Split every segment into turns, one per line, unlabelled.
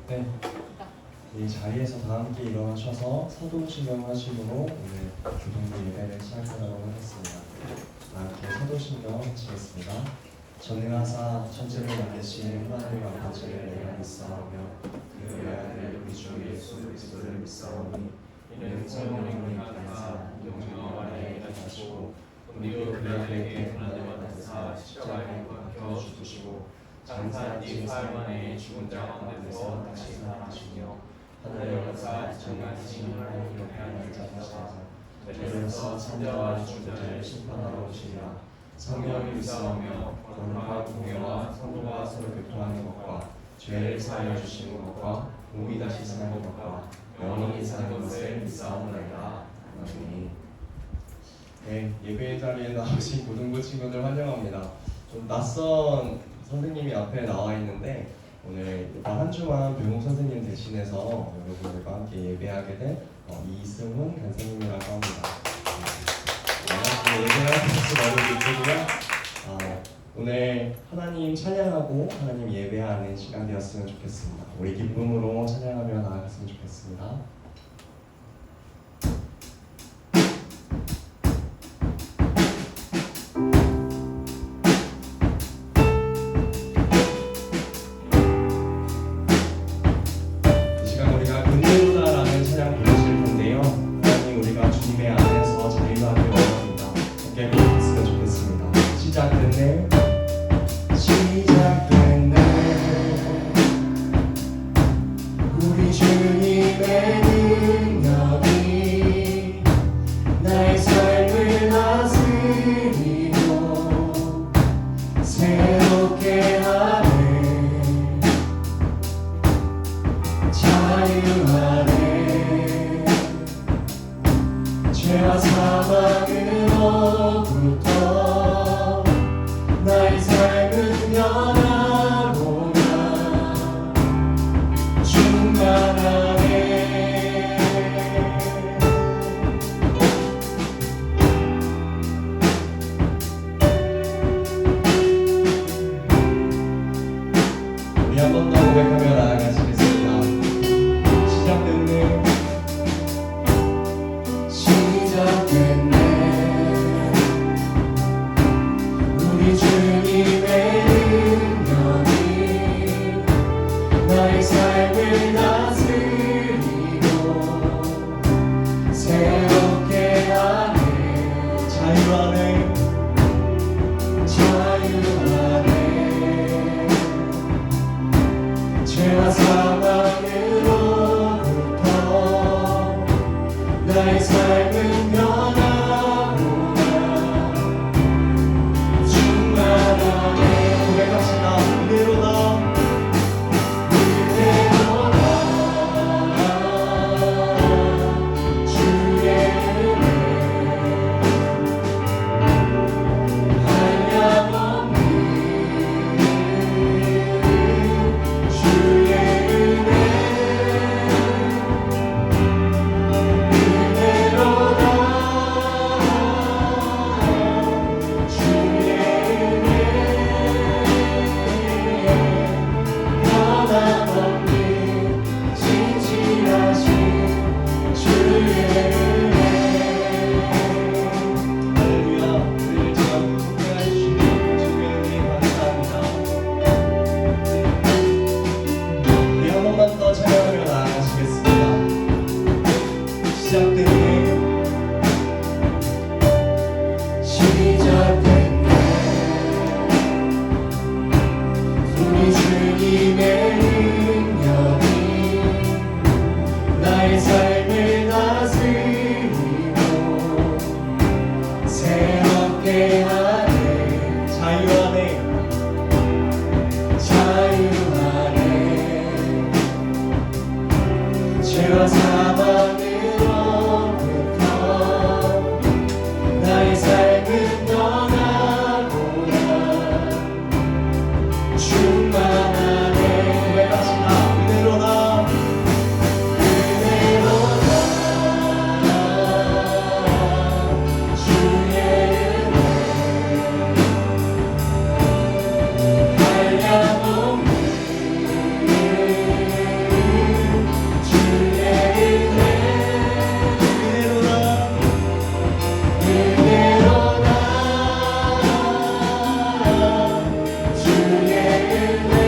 네, 이 자리에서 다 함께 일어나셔서 사도신경 하심으로 오늘 교동부 예배를 시작하도록 하겠습니다. 다 함께 사도신경 하시겠습니다. 전능하사 천지를 만드신 하나님 아버지를 내가 믿사오며 그 외아들 우리 주 예수 그리스도를 믿사오니 이는 성령님을 감사 영광과 나라에 가시고 우리도 그들에게 하나님을 받으사 십자가에 박혀 죽으시고 장사한 지 사흘 만에 죽은 자 가운데서 다시 살아나시며 하늘에 올라가 전능하신 하나님 옆에 앉으시사 그래서 산자와 죽은 자를 심판하러 오시리라. 성령을 믿사오며 거룩한 공회와 성도가 서로 교통하는 것과 죄를 사하여 주시는 것과 몸이 다시 사는 것과 영원히 사는 것을 믿사오나이다. 아멘. 네, 예배 자리에 나오신 고등부 친구들 환영합니다. 좀 낯선 선생님이 앞에 나와 있는데 오늘 한 주만 배웅 선생님 대신해서 여러분들과 함께 예배하게 된 이승훈 간사님이라고 합니다. 예배할 박수 나눠주시고요. 오늘 하나님 찬양하고 하나님 예배하는 시간 되었으면 좋겠습니다. 우리 기쁨으로 찬양하며 나아갔으면 좋겠습니다. 나의 삶을 다스리고 새롭게 하네. 자유 안에 죄와 사망으로부터 나의 삶은 떠나고야 충만하네. 고백하시나 그대로다 그대로다 주의 은혜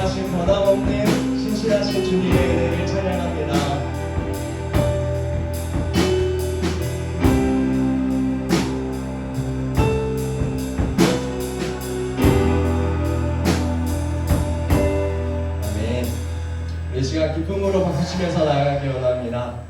한량없는 신실하신 주님의 은혜를 찬양합니다. 아멘. 이 시간 기쁨으로 박수치면서 나아가기 원합니다.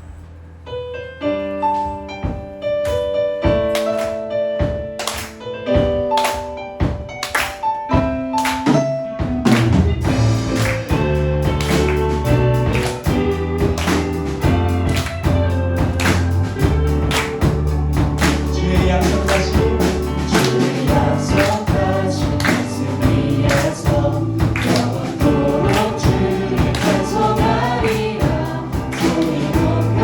영원토록 주를 찬송하리라. 소리 높여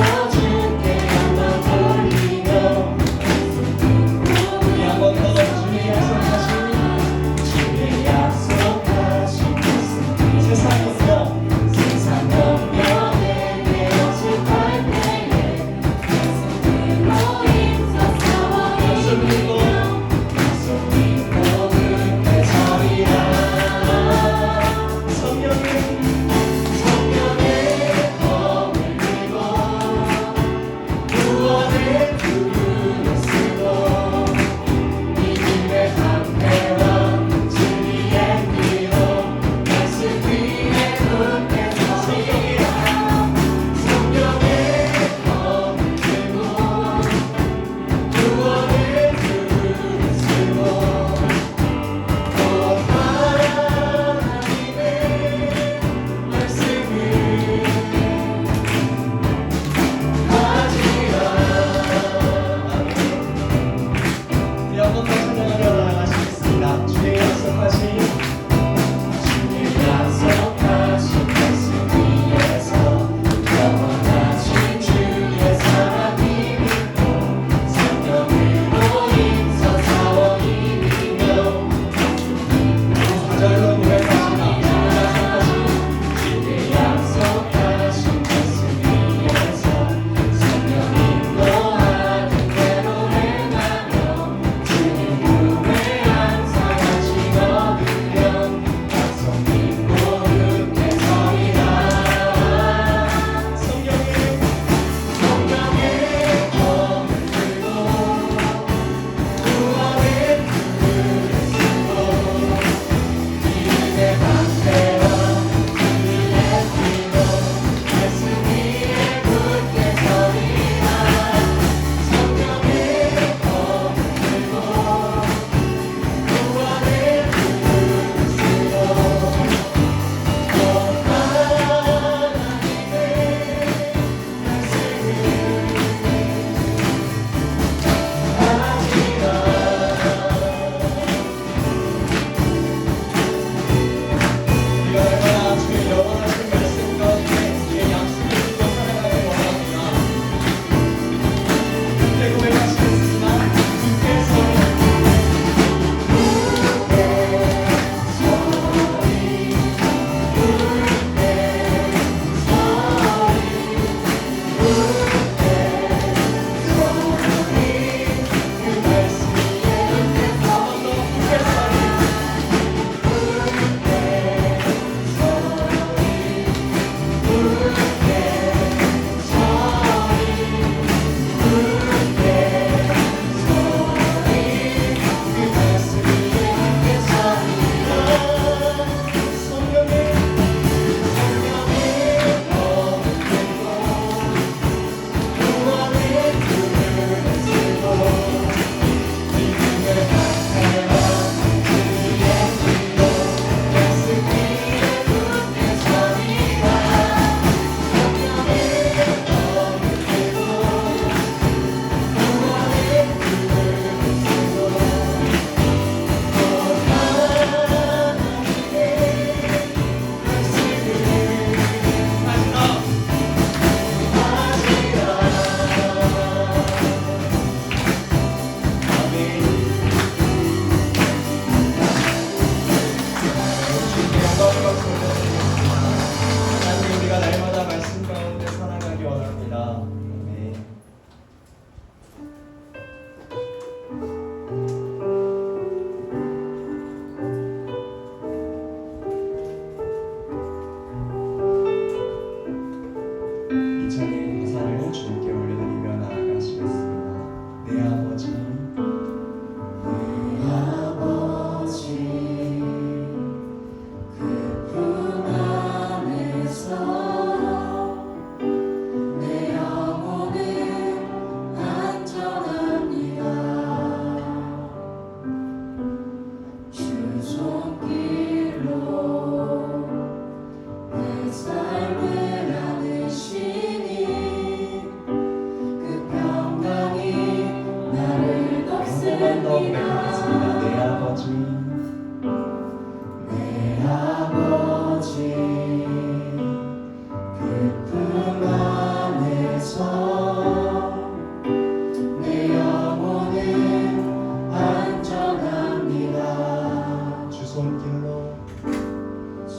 손길로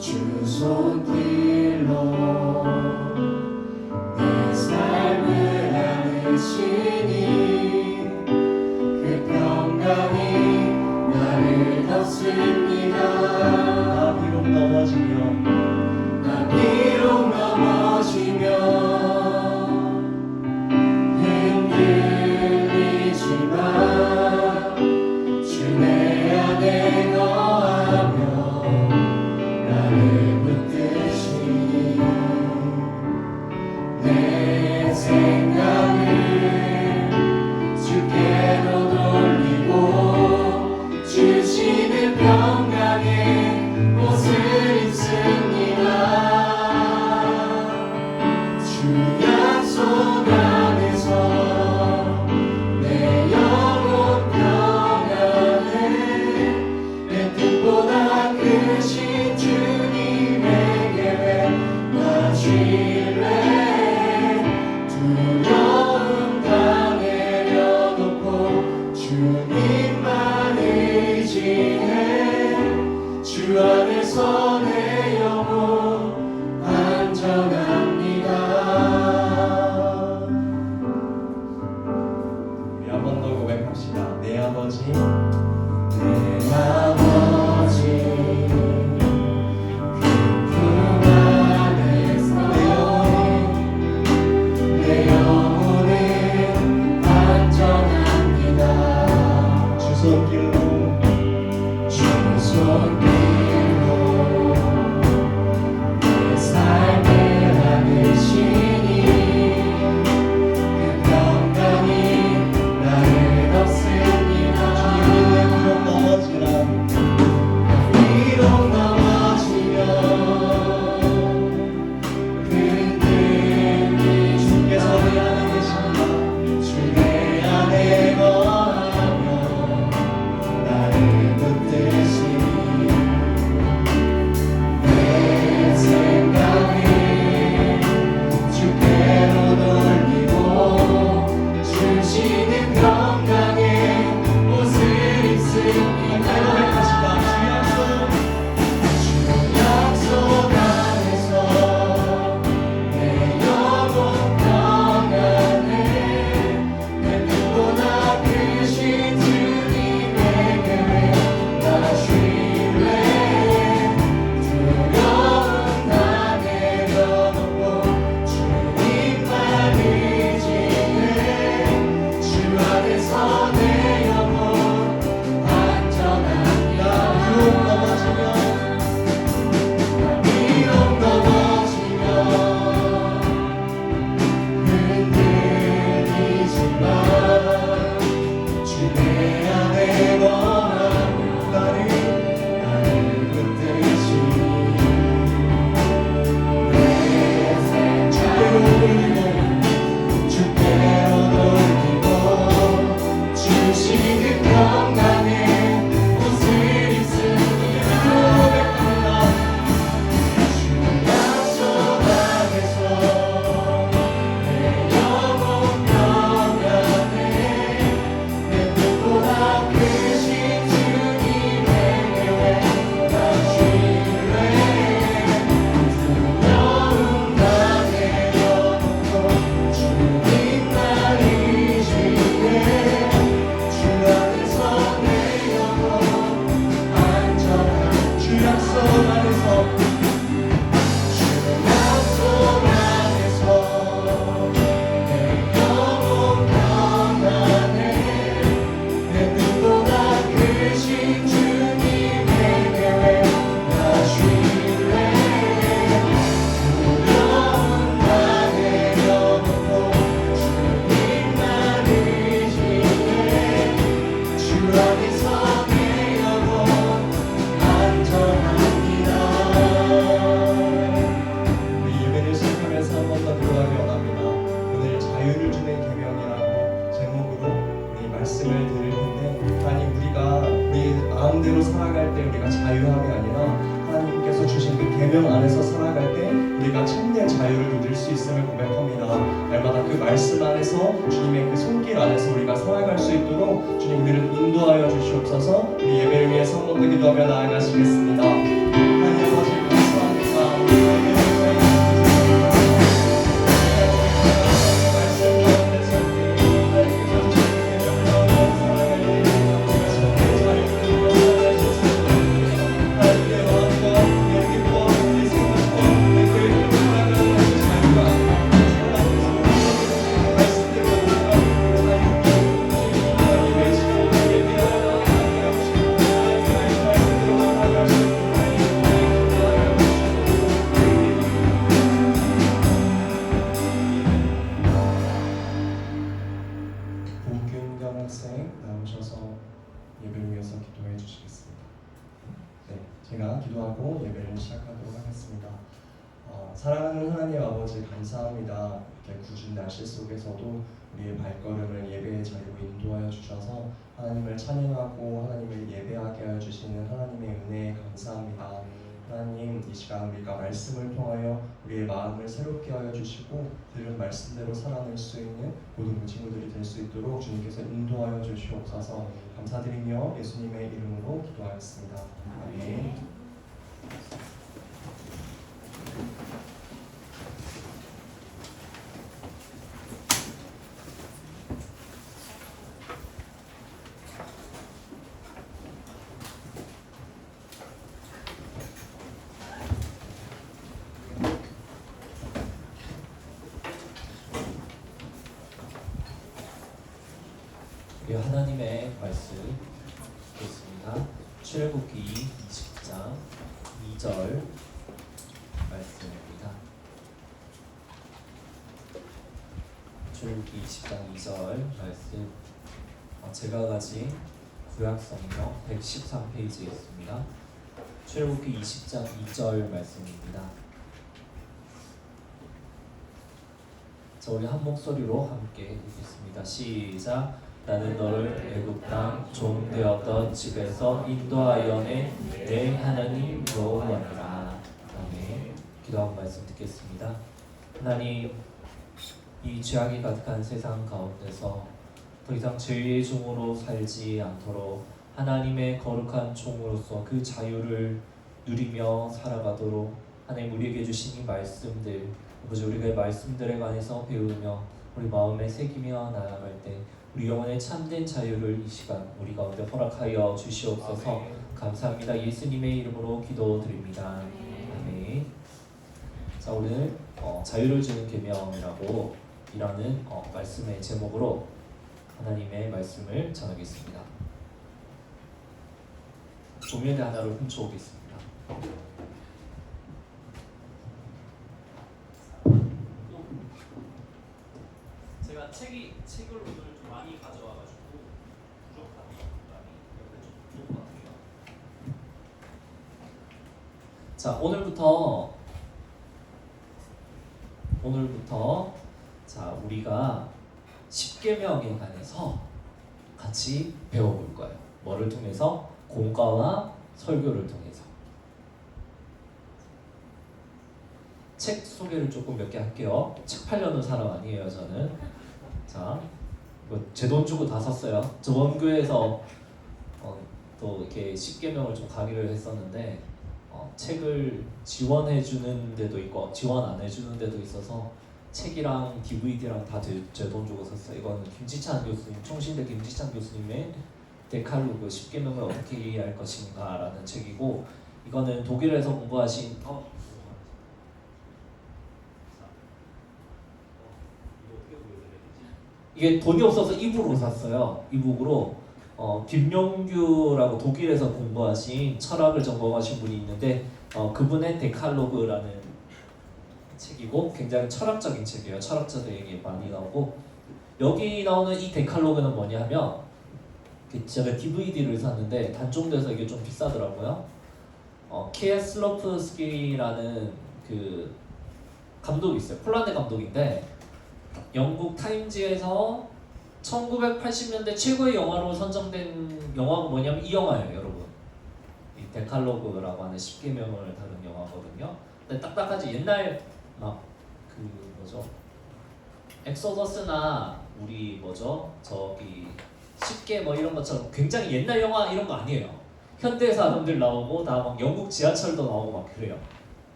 주 손길로 내 삶을 안으시니 그 평강이 나를 덮습니다.
나 비록 넘어지며
나 비록 넘어지며 흔들리지만 주 내 안에 거하며 나를 붙드시니 내 생각을 주께로 돌리고 주시는 평강의 옷을 입습니다. 주 약속 안에서 내 영혼 평안해 내 뜻보다 크신 주님의 계획 나 신뢰해 두려움 다 내려놓고 주님만 의지해 주 안에서 내 영혼 안전합니다.
우리 한 번 더 고백합시다. 내 아버지
내 아버지 그 품 안에서 내 영혼은 안전합니다.
주 손길로
주 손길로 내 삶을 안으시니 그 평강이 나를 덮습니다.
주님의 비록 넘어지라
비록 넘어지며 흔들리지만
주께서 내 안에 계십니다.
주 내 안에 거하며 나를 붙드시니 내 생각을 주께로 돌리고 주시는 평강의 옷을 입습니다.
고백합시다. 주 약속
주 약속 안에서 내 영혼 평안해 내 뜻보다 크신 주님의 계획 나 신뢰해 두려움 다 내려놓고 주님만 의지해 주 안에서 내 영혼 안전합니다.
비록 넘어지며
비록 넘어지며 흔들리지만 주 내 안에 거하며 나를 붙드시니 내 생각을 주께로 돌리고 주시는 평강의 옷을 입습니다. 주 약속 안에서 내 영혼 평안해 내 뜻보다 크신 주님의 계획 나 신뢰해 두려움 다 내려놓고 주님만 의지해 주 안에서 내 영혼 안전한 주 약속 안에서 주 약속 안에서 내 영혼 평안해 내 뜻보다 크신 주님의 계획 나 신뢰해 두려움 다 내려놓고 주님만 의지해 주 안에서 내 영혼 안전합니다.
우리 예배를 시작하면서 한 번 더 기도하기 원합니다. 오늘 자유를 주는 계명이라고 제목으로 우리 말씀을 드릴 텐데, 하나님 우리가 우리 마음대로 살아갈 때 우리가 자유함이 아니라 하나님께서 주신 그 계명 안에서 살아갈 때 우리가 참된 자유를 누릴 수 있음을 고백합니다. 날마다 그 말씀 안에서 주님의 그 손길 안에서 우리가 살아갈 수 있도록 주님 우리를 인도하여 주시옵소서. 우리 우리 예배를 위해 성도도 기도하며 나아가시겠습니다. 하나님 아버지 감사합니다. 우리 예배를 고균경 학생 나오셔서 예배를 위해서 기도해 주시겠습니다. 네, 제가 기도하고 예배를 시작하도록 하겠습니다. 사랑하는 하나님 아버지 감사합니다. 이렇게 궂은 날씨 속에서도 우리의 발걸음을 예배의 자리로 인도하여 주셔서 하나님을 찬양하고 하나님을 예배하게 하여 주시는 하나님의 은혜에 감사합니다. 하나님, 이 시간 우리가 말씀을 통하여 우리의 마음을 새롭게 하여 주시고 들은 말씀대로 살아낼 수 있는 모든 우리 친구들이 될 수 있도록 주님께서 인도하여 주시옵소서. 감사드리며 예수님의 이름으로 기도하였습니다. 아멘.
우리 하나님의 말씀 읽겠습니다. 출애굽기 20장 2절 말씀입니다. 출애굽기 20장 2절 말씀, 제가 가진 구약성경 113페이지에 있습니다. 출애굽기 20장 2절 말씀입니다. 자, 우리 한 목소리로 함께 읽겠습니다. 시작. 나는 너를 애굽 땅 종 되었던 집에서 인도하여 내 하나님 여호와니라. 아멘. 기도하고 말씀 듣겠습니다. 하나님, 이 죄악이 가득한 세상 가운데서 더 이상 죄의 종으로 살지 않도록 하나님의 거룩한 종으로서 그 자유를 누리며 살아가도록 하나님 우리에게 주신 이 말씀들, 아버지, 우리가 이 말씀들에 관해서 배우며 우리 마음에 새기며 나아갈 때 우리 영혼의 참된 자유를 이 시간 우리 가운데 허락하여 주시옵소서. 감사합니다. 예수님의 이름으로 기도드립니다. 아멘. 자, 오늘 자유를 주는 계명이라고 이라는 말씀의 제목으로 하나님의 말씀을 전하겠습니다. 조명의 하나를 훔쳐오겠습니다. 제가 책을 오늘 좀 많이 가져와가지고 부족한 부분이 옆에 좀 부족하네요. 자, 오늘부터 자, 우리가 십계명에 관해서 같이 배워볼 거예요. 뭐를 통해서? 공과와 설교를 통해서. 책 소개를 조금 몇 개 할게요. 책 팔려는 사람 아니에요, 저는. 자, 제 돈 주고 다 샀어요. 저 원교에서 또 이렇게 십계명을 좀 강의를 했었는데 책을 지원해 주는 데도 있고 지원 안 해주는 데도 있어서 책이랑 DVD랑 다 제 돈 주고 샀어요. 이건 김지찬 교수님, 총신대 김지찬 교수님의 데칼로그 10계명을 어떻게 이해할 것인가 라는 책이고, 이거는 독일에서 공부하신 이게 돈이 없어서 이북으로 샀어요. 이북으로 김용규라고 독일에서 공부하신 철학을 전공하신 분이 있는데 그분의 데칼로그라는 책이고 굉장히 철학적인 책이에요. 철학자들 얘기 많이 나오고, 여기 나오는 이 데칼로그는 뭐냐면 제가 DVD를 샀는데 단종돼서 이게 좀 비싸더라고요. 키에슬로프스키라는 그 감독이 있어요. 폴란드 감독인데 영국 타임즈에서 1980년대 최고의 영화로 선정된 영화가 뭐냐면 이 영화예요, 여러분. 이 데칼로그라고 하는 10계명을 다룬 영화거든요. 근데 딱딱하지, 옛날 막 그 뭐죠? 엑소더스나 우리 뭐죠? 저기 10개 뭐 이런 것처럼 굉장히 옛날 영화 이런 거 아니에요. 현대 사람들 나오고 다 막 영국 지하철도 나오고 막 그래요.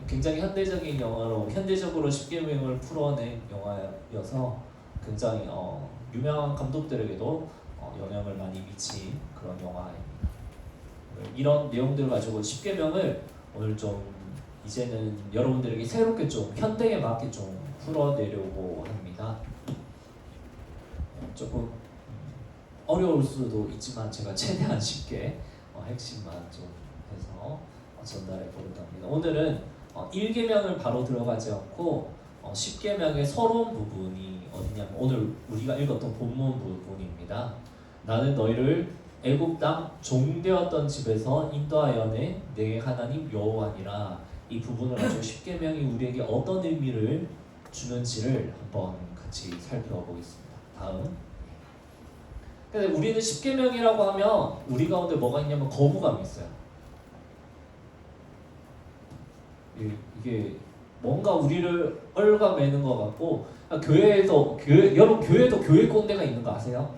굉장히 현대적인 영화로 현대적으로 십계명을 풀어낸 영화여서 굉장히 유명한 감독들에게도 영향을 많이 미친 그런 영화입니다. 이런 내용들을 가지고 십계명을 오늘 좀 이제는 여러분들에게 새롭게 좀 현대에 맞게 좀 풀어내려고 합니다. 조금 어려울 수도 있지만 제가 최대한 쉽게 핵심만 좀 해서 전달해 보려고 합니다. 오늘은 1계명을 바로 들어가지 않고 10계명의 서러운 부분이 어디냐면 오늘 우리가 읽었던 본문 부분입니다. 나는 너희를 애굽 땅 종되었던 집에서 인도하여내 내 하나님 여호와니라. 이 부분을 가지고 10계명이 우리에게 어떤 의미를 주는지를 한번 같이 살펴보겠습니다. 다음. 근데 우리는 10계명이라고 하면 우리 가운데 뭐가 있냐면 거부감이 있어요. 이게 뭔가 우리를 얽어매는 것 같고 여러분 교회도 교회 꼰대가 있는 거 아세요?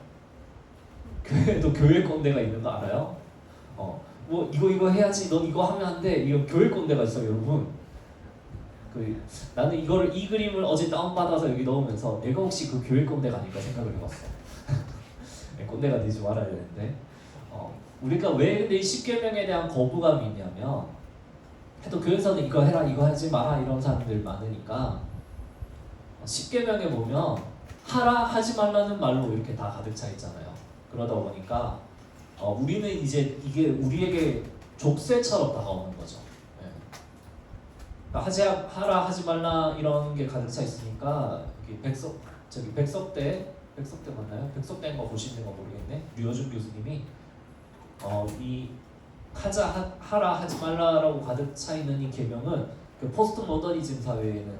교회도 교회 꼰대가 있는 거 알아요? 뭐 이거 해야지, 넌 이거 하면 안 돼. 이거 교회 꼰대가 있어요, 여러분. 나는 이 그림을 어제 다운받아서 여기 넣으면서 내가 혹시 그 교회 꼰대가 아닐까 생각을 해봤어. 꼰대가 되지 말아야 되는데 우리가 왜 근데 이 10계명에 대한 거부감이 있냐면 또 교회에서는 이거 해라 이거 하지 마라 이런 사람들 많으니까 10계명에 보면 하라 하지 말라는 말로 이렇게 다 가득 차 있잖아요. 그러다 보니까 우리는 이제 이게 우리에게 족쇄처럼 다가오는 거죠. 하라 하지 말라 이런 게 가득 차 있으니까 백석대 맞나요? 백석대인 거 보시는 거 모르겠네. 류여준 교수님이 이 하라 하지 말라라고 가득 차 있는 이 계명은 그 포스트 모더니즘 사회에는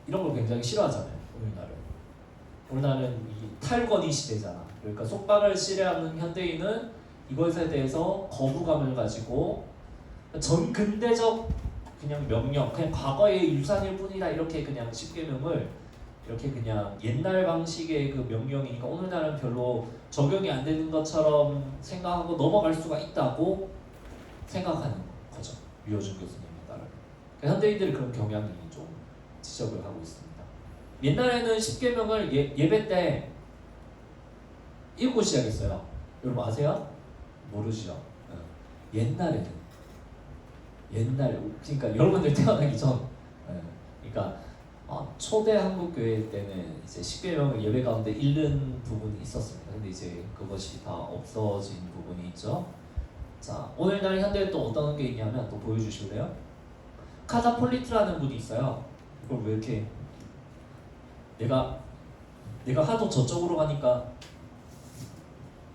이런 걸 굉장히 싫어하잖아요. 오늘날은 이 탈권위 시대잖아. 그러니까 속박을 싫어하는 현대인은 이것에 대해서 거부감을 가지고 전 근대적 그냥 명령, 그냥 과거의 유산일 뿐이다 이렇게 그냥 10계명을 이렇게 그냥 옛날 방식의 그 명령이니까 오늘날은 별로 적용이 안 되는 것처럼 생각하고 넘어갈 수가 있다고 생각하는 거죠. 류여준 교수님에 따라. 현대인들이 그런 경향이 좀 지적을 하고 있습니다. 옛날에는 10계명을 예배 때 읽고 시작했어요. 여러분 아세요? 모르시죠? 옛날에는 그러니까 여러분들 태어나기 전 그러니까 초대 한국교회 때는 이제 10계명을 예배 가운데 읽는 부분이 있었습니다. 근데 이제 그것이 다 없어진 부분이 있죠. 자, 오늘날 현대에 또 어떤 게 있냐면 또 보여주실래요? 카사폴리트라는 분이 있어요. 이걸 왜 이렇게 내가 하도 저쪽으로 가니까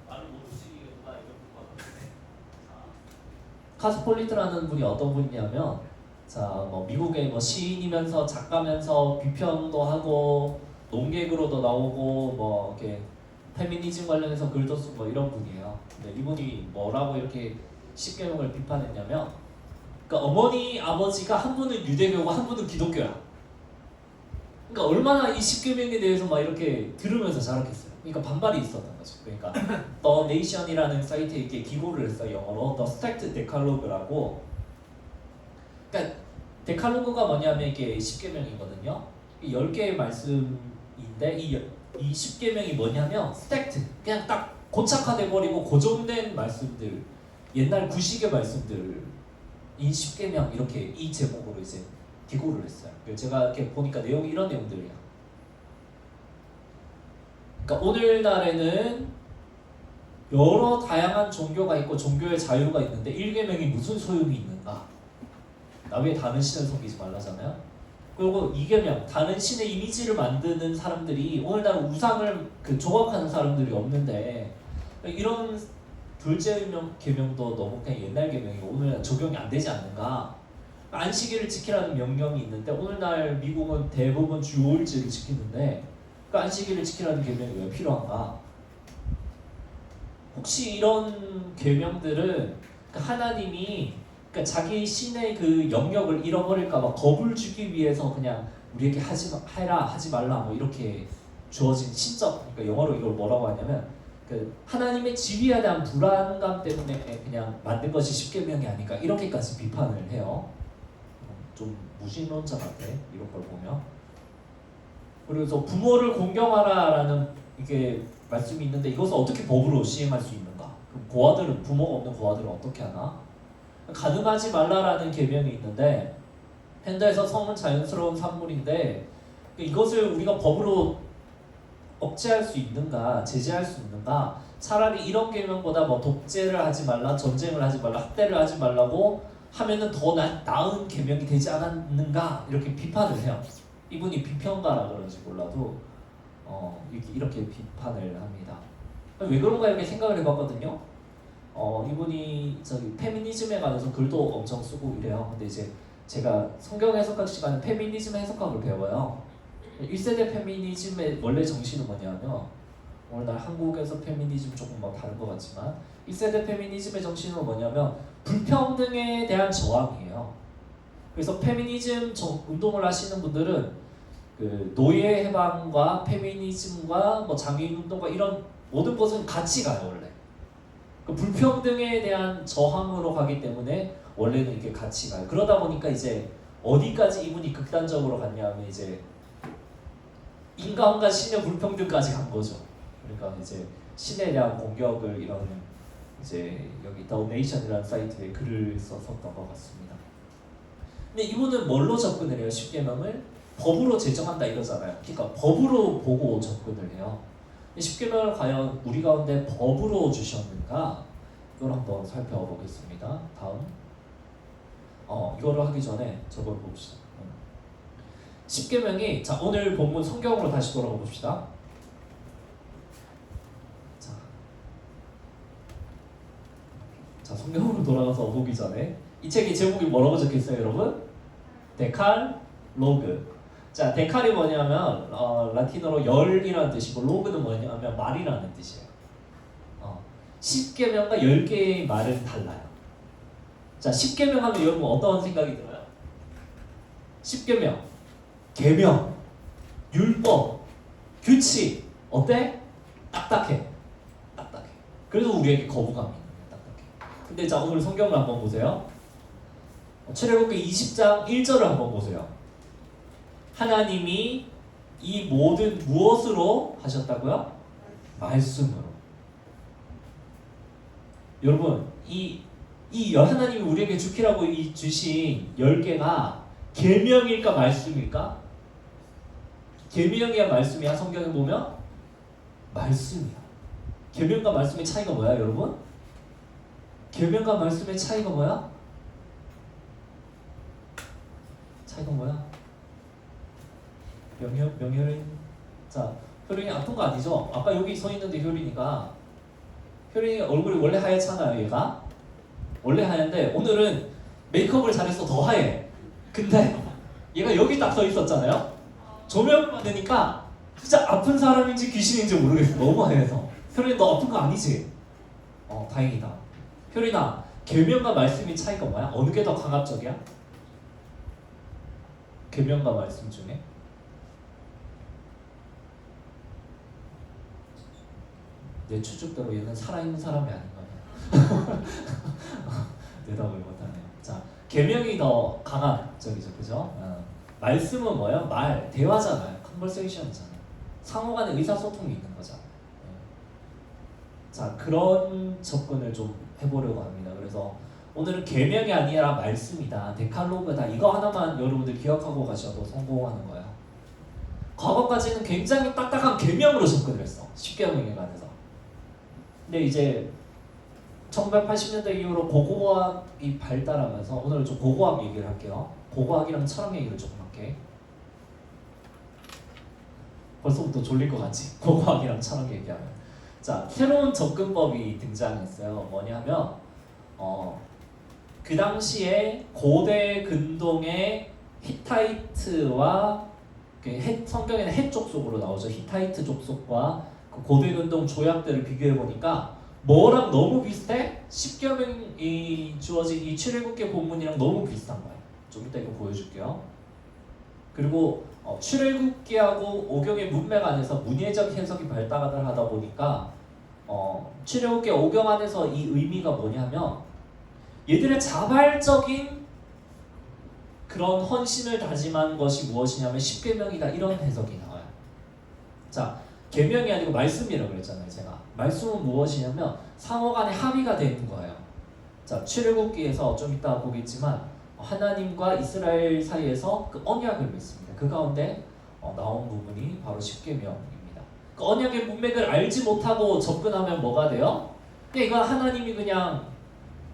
말을 못 움직이겠구나 이런 부분인데 카사폴리트라는 분이 어떤 분이냐면 뭐 미국의 뭐 시인이면서 작가면서 비평도 하고 농객으로도 나오고 뭐 이렇게 페미니즘 관련해서 글도 쓰고 뭐 이런 분이에요. 근데 이분이 뭐라고 이렇게 10계명을 비판했냐면 그러니까 어머니 아버지가 한 분은 유대교고 한 분은 기독교야. 그러니까 얼마나 이 10계명에 대해서 막 이렇게 들으면서 자랐겠어요. 그러니까 반발이 있었던 거죠. 그러니까 The Nation이라는 사이트에 이렇게 기고를 했어요. 영어로 The Stacked Decalogue라고. 그러니까 데칼로그가 뭐냐면 이게 10계명이거든요. 10개의 말씀인데 이 10계명이 뭐냐면 stacked, 그냥 딱 고착화돼 버리고 고정된 말씀들, 옛날 구식의 말씀들 이 10계명 이렇게 이 제목으로 이제 기고를 했어요. 제가 이렇게 보니까 내용이 이런 내용들이에요. 그러니까 오늘날에는 여러 다양한 종교가 있고 종교의 자유가 있는데 1계명이 무슨 소용이 있는가? 나 왜 다른 신을 섬기지 말라잖아요. 그리고 2계명, 다른 신의 이미지를 만드는 사람들이 오늘날 우상을 조각하는 사람들이 없는데 이런 둘째 계명도 너무 그냥 옛날 계명이고 오늘날 적용이 안 되지 않는가? 안식일을 지키라는 명령이 있는데 오늘날 미국은 대부분 주 5일제를 지키는데 그 안식일을 지키라는 계명이 왜 필요한가? 혹시 이런 계명들은 하나님이 그러니까 자기 신의 그 영역을 잃어버릴까봐 겁을 주기 위해서 그냥 우리에게 하지 말라 뭐 이렇게 주어진 신적, 그러니까 영어로 이걸 뭐라고 하냐면 그 하나님의 지위에 대한 불안감 때문에 그냥 만든 것이 십계명이 아닌가 이렇게까지 비판을 해요. 좀 무신론자 같아 이런 걸 보면. 그래서 부모를 공경하라라는 이게 말씀이 있는데 이것을 어떻게 법으로 시행할 수 있는가? 그럼 고아들은 부모가 없는 고아들은 어떻게 하나? 가늠하지 말라라는 계명이 있는데 현대에서 성은 자연스러운 산물인데 이것을 우리가 법으로 억제할 수 있는가, 제재할 수 있는가? 차라리 이런 계명보다 뭐 독재를 하지 말라, 전쟁을 하지 말라, 학대를 하지 말라고 하면은 더 나은 계명이 되지 않았는가 이렇게 비판을 해요. 이분이 비평가라 그런지 몰라도 이렇게 비판을 합니다. 왜 그런가 이렇게 생각을 해봤거든요. 이분이 저기 페미니즘에 관해서 글도 엄청 쓰고 이래요. 근데 이제 제가 성경 해석학 시간에 페미니즘 해석학을 배워요. 1세대 페미니즘의 원래 정신은 뭐냐면 오늘날 한국에서 페미니즘 조금 뭐 다른 것 같지만 1세대 페미니즘의 정신은 뭐냐면 불평등에 대한 저항이에요. 그래서 페미니즘 운동을 하시는 분들은 그 노예 해방과 페미니즘과 뭐 장애인 운동과 이런 모든 것은 같이 가요 원래. 그 불평등에 대한 저항으로 가기 때문에 원래는 이렇게 같이 가요. 그러다 보니까 이제 어디까지 이분이 극단적으로 갔냐면 이제 인간과 신의 불평등까지 간 거죠. 그러니까 이제 신에 대한 공격을 이런 이제 여기 더네이션이라는 사이트에 글을 썼던 것 같습니다. 근데 이분은 뭘로 접근을 해요? 십계명을 법으로 제정한다 이거잖아요. 그러니까 법으로 보고 접근을 해요. 십계명을 과연 우리 가운데 법으로 주셨는가? 이걸 한번 살펴보겠습니다. 다음. 이거를 하기 전에 저걸 봅시다. 십계명이 자 오늘 본문 성경으로 다시 돌아가 봅시다. 자 성경으로 돌아가서 보기 전에 이 책의 제목이 뭐라고 적혀있어요, 여러분? 데칼로그. 자 데칼이 뭐냐면 라틴어로 열이라는 뜻이고 로그는 뭐냐면 말이라는 뜻이에요. 10계명과 10개의 말은 달라요. 자 10계명 하면 여러분 어떤 생각이 들어요? 10계명 계명, 율법, 규칙 어때? 딱딱해. 그래서 우리에게 거부감이 있는 거예요. 딱딱해. 근데 자 오늘 성경을 한번 보세요. 출애굽기 20장 1절을 한번 보세요. 하나님이 이 모든 무엇으로 하셨다고요? 말씀으로. 여러분 이 하나님이 우리에게 주키라고 주신 10개가 계명일까 말씀일까? 계명이야 말씀이야? 성경에 보면 말씀이야. 계명과 말씀의 차이가 뭐야 여러분? 계명과 말씀의 차이가 뭐야? 차이가 뭐야? 명혈인. 자 효린이 아픈 거 아니죠? 아까 여기 서 있는데 효린이가 효린이 얼굴이 원래 하얗잖아요. 얘가 원래 하얀데 오늘은 메이크업을 잘해서 더 하얘. 근데 얘가 여기 딱 서 있었잖아요. 조명을 받으니까 진짜 아픈 사람인지 귀신인지 모르겠어. 너무 하얘서. 효린이 너 아픈 거 아니지? 다행이다. 효린아 계명과 말씀의 차이가 뭐야? 어느 게 더 강압적이야? 계명과 말씀 중에? 내 추측대로 얘는 살아있는 사람이 아닌 거야. 대답을 못하네요. 자, 계명이 더 강압적이죠, 그죠? 말씀은 뭐예요? 말, 대화잖아요. 컨버세이션이잖아요. 상호간의 의사소통이 있는 거잖아요. 자, 그런 접근을 좀 해보려고 합니다. 그래서 오늘은 계명이 아니라 말씀이다, 데칼로그다. 이거 하나만 여러분들 기억하고 가셔도 성공하는 거예요. 과거까지는 굉장히 딱딱한 계명으로 접근을 했어. 십계명에 관해서. 근데 이제 1980년대 이후로 고고학이 발달하면서 오늘은 좀 고고학 얘기를 할게요. 고고학이랑 철학 얘기를 조금 할게. 벌써부터 졸릴 것 같지? 고고학이랑 철학 얘기하면. 자, 새로운 접근법이 등장했어요. 뭐냐면 그 당시에 고대 근동의 히타이트와 성경에는 헷 족속으로 나오죠. 히타이트 족속과 그 고대 근동 조약들을 비교해 보니까 뭐랑 너무 비슷해? 십계명이 주어진 이 출애굽기 본문이랑 너무 비슷한 거예요. 좀 이따 이거 보여줄게요. 그리고 출애굽기하고 오경의 문맥 안에서 문예적 해석이 발달을 하다 보니까 출애굽기 5경 안에서 이 의미가 뭐냐면 얘들의 자발적인 그런 헌신을 다짐한 것이 무엇이냐면 십계명이다 이런 해석이 나와요. 자, 계명이 아니고 말씀이라고 그랬잖아요. 제가 말씀은 무엇이냐면 상호 간에 합의가 되는 거예요. 자, 출애굽기에서 좀 이따 보겠지만 하나님과 이스라엘 사이에서 그 언약을 맺습니다. 그 가운데 나온 부분이 바로 십계명입니다. 그 언약의 문맥을 알지 못하고 접근하면 뭐가 돼요? 그냥 이건 하나님이 그냥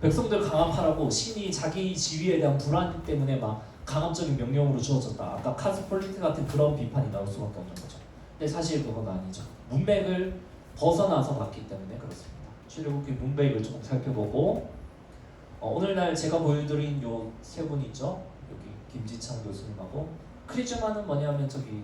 백성들 강압하라고 신이 자기 지위에 대한 불안 때문에 막 강압적인 명령으로 주어졌다. 아까 카스폴리트 같은 그런 비판이 나올 수밖에 없는 거죠. 근데 사실 그건 아니죠. 문맥을 벗어나서 봤기 때문에 그렇습니다. 출애굽기 문맥을 조금 살펴보고 오늘날 제가 보여드린 요 세 분 있죠. 여기 김지창 교수님하고 크리즈마는 뭐냐면 저기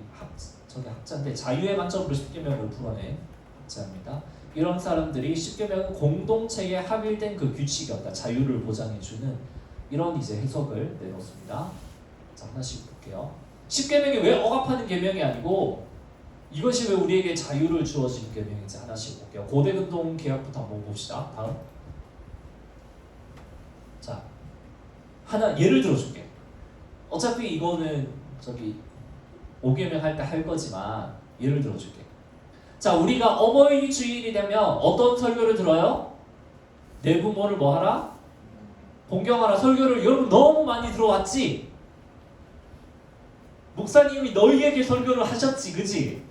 학자인데 자유의 관점으로 십계명을 풀어낸 학자입니다. 이런 사람들이 십계명은 공동체에 합일된 그 규칙이었다. 자유를 보장해주는 이런 이제 해석을 내놓습니다. 자, 하나씩 볼게요. 십계명이 왜 억압하는 계명이 아니고 이것이 왜 우리에게 자유를 주어진 계명인지 하나씩 볼게요. 고대근동 계약부터 한번 봅시다. 다음. 자, 하나 예를 들어줄게. 어차피 이거는 저기 5계명 할 때 할 거지만 예를 들어줄게. 자, 우리가 어버이 주일이 되면 어떤 설교를 들어요? 내 부모를 뭐 하라? 공경하라. 설교를 여러분 너무 많이 들어왔지? 목사님이 너희에게 설교를 하셨지, 그지?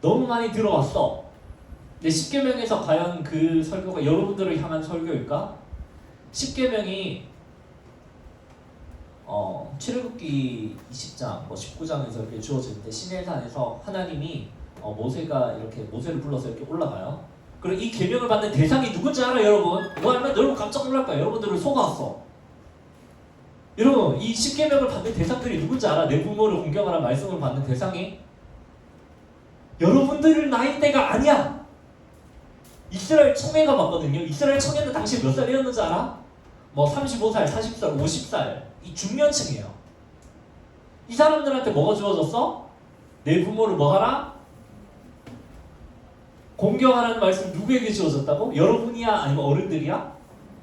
너무 많이 들어왔어. 근데 십계명에서 과연 그 설교가 여러분들을 향한 설교일까? 십계명이 출애굽기 20장, 19장에서 이렇게 주어지는데 시내산에서 하나님이 모세가 이렇게 모세를 불러서 이렇게 올라가요. 그리고 이 계명을 받는 대상이 누군지 알아요, 여러분? 뭐 하면 여러분 깜짝 놀랄 거예요. 여러분들을 속았어. 여러분, 이 십계명을 받는 대상들이 누군지 알아? 내 부모를 공경하라 말씀을 받는 대상이 여러분들 나이대가 아니야. 이스라엘 청해가 맞거든요. 이스라엘 청해는 당시 몇 살이었는지 알아? 뭐 35살, 40살, 50살 이 중년층이에요. 이 사람들한테 뭐가 주어졌어? 내 부모를 뭐 하라? 공경하라는 말씀 누구에게 주어졌다고? 여러분이야? 아니면 어른들이야?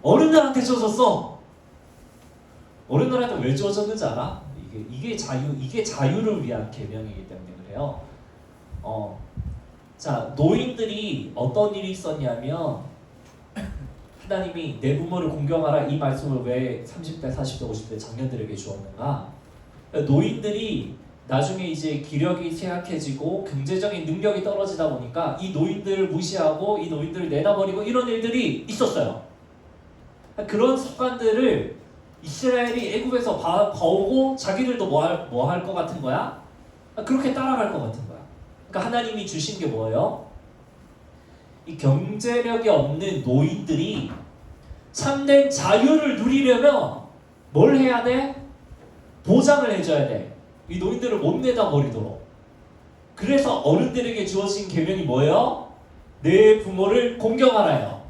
어른들한테 주어졌어. 어른들한테 왜 주어졌는지 알아? 이게 자유를 위한 계명이기 때문에 그래요. 자, 노인들이 어떤 일이 있었냐면 하나님이 내 부모를 공경하라 이 말씀을 왜 30대, 40대, 50대 장년들에게 주었는가? 노인들이 나중에 이제 기력이 쇠약해지고 경제적인 능력이 떨어지다 보니까 이 노인들을 무시하고 이 노인들을 내다버리고 이런 일들이 있었어요. 그런 습관들을 이스라엘이 애굽에서 봐오고 자기들도 뭐 할 것 같은 거야? 그렇게 따라갈 것 같은 거야. 그러니까 하나님이 주신 게 뭐예요? 이 경제력이 없는 노인들이 참된 자유를 누리려면 뭘 해야 돼? 보장을 해줘야 돼. 이 노인들을 못 내다 버리도록. 그래서 어른들에게 주어진 계명이 뭐예요? 내 부모를 공경하라요.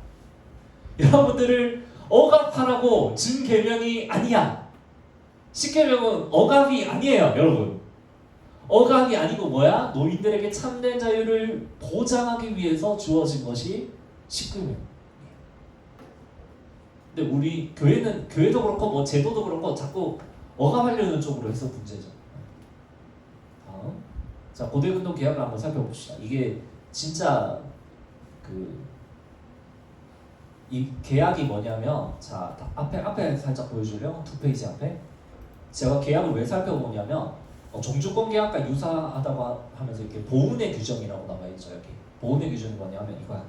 여러분들을 억압하라고 준 계명이 아니야. 십계명은 억압이 아니에요, 여러분. 억압이 아니고 뭐야? 노인들에게 참된 자유를 보장하기 위해서 주어진 것이 십계명. 근데 우리 교회도 그렇고 뭐 제도도 그렇고 자꾸 억압하려는 쪽으로 해서 문제죠. 다음. 자, 고대근동 계약을 한번 살펴봅시다. 이게 진짜 이 계약이 뭐냐면, 자, 앞에 살짝 보여줄래요? 2페이지 앞에. 제가 계약을 왜 살펴보냐면 종주권 계약과 유사하다고 하면서 이렇게 보훈의 규정이라고 나와 있죠. 여기 보훈의 규정이 뭐냐면 이거야.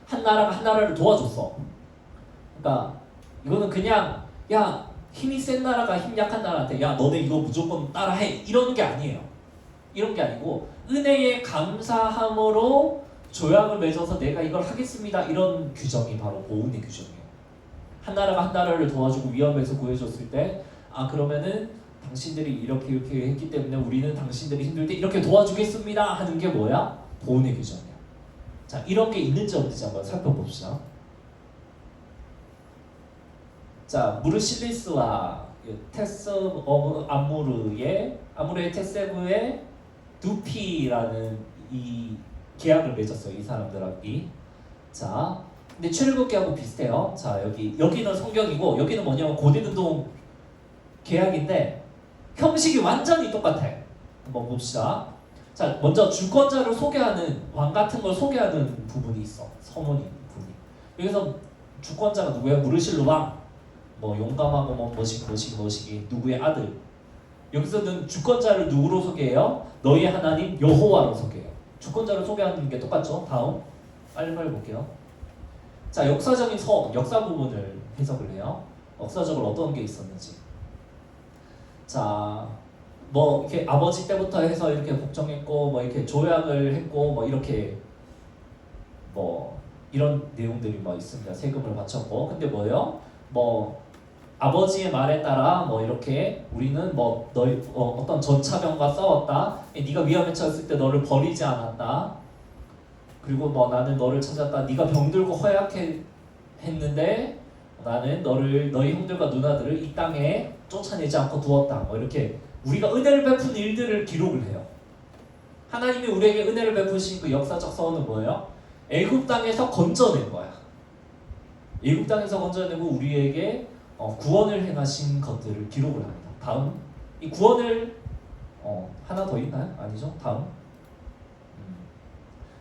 한 나라가 한 나라를 도와줬어. 그러니까 이거는 그냥 야, 힘이 센 나라가 힘 약한 나라한테 야, 너네 이거 무조건 따라해 이러는 게 아니에요. 이런 게 아니고 은혜에 감사함으로 조약을 맺어서 내가 이걸 하겠습니다. 이런 규정이 바로 보훈의 규정이에요. 한 나라가 한 나라를 도와주고 위험에서 구해줬을 때 그러면은 당신들이 이렇게 했기 때문에 우리는 당신들이 힘들 때 이렇게 도와주겠습니다 하는 게 뭐야? 보훈의 규정이야. 자, 이런 게 있는지 없는지 한번 살펴봅시다. 자, 무르실리스와 테스 오브 아무르의 테세브의 두피라는 이 계약을 맺었어요. 이 사람들이. 자, 근데 출애굽기하고 비슷해요. 자, 여기는 성경이고 여기는 뭐냐면 고대근동 계약인데 형식이 완전히 똑같아. 한번 봅시다. 자, 먼저 주권자를 소개하는 왕 같은 걸 소개하는 부분이 있어. 서문이 부분이. 여기서 주권자가 누구예요? 무르실로 왕. 뭐 용감하고 뭐 뭐시기 누구의 아들. 여기서는 주권자를 누구로 소개해요? 너희 하나님 여호와로 소개해요. 주권자를 소개하는 게 똑같죠? 다음 빨리빨리 볼게요. 자, 역사적인 역사 부분을 해석을 해요. 역사적으로 어떤 게 있었는지. 자, 뭐 이렇게 아버지 때부터 해서 이렇게 복종했고 뭐 이렇게 조약을 했고 뭐 이렇게 뭐 이런 내용들이 뭐 있습니다. 세금을 바쳤고 근데 뭐예요? 뭐 아버지의 말에 따라 뭐 이렇게 우리는 뭐 너희 어떤 전차병과 싸웠다. 네가 위험에 처했을 때 너를 버리지 않았다. 그리고 뭐 나는 너를 찾았다. 네가 병들고 허약했는데 나는 너희 형들과 누나들을 이 땅에 쫓아내지 않고 두었다. 뭐 이렇게 우리가 은혜를 베푼 일들을 기록을 해요. 하나님이 우리에게 은혜를 베푸신 그 역사적 서원은 뭐예요? 애굽 땅에서 건져낸 거야. 애굽 땅에서 건져내고 우리에게 구원을 행하신 것들을 기록을 합니다. 다음 이 구원을 하나 더 있나요? 아니죠? 다음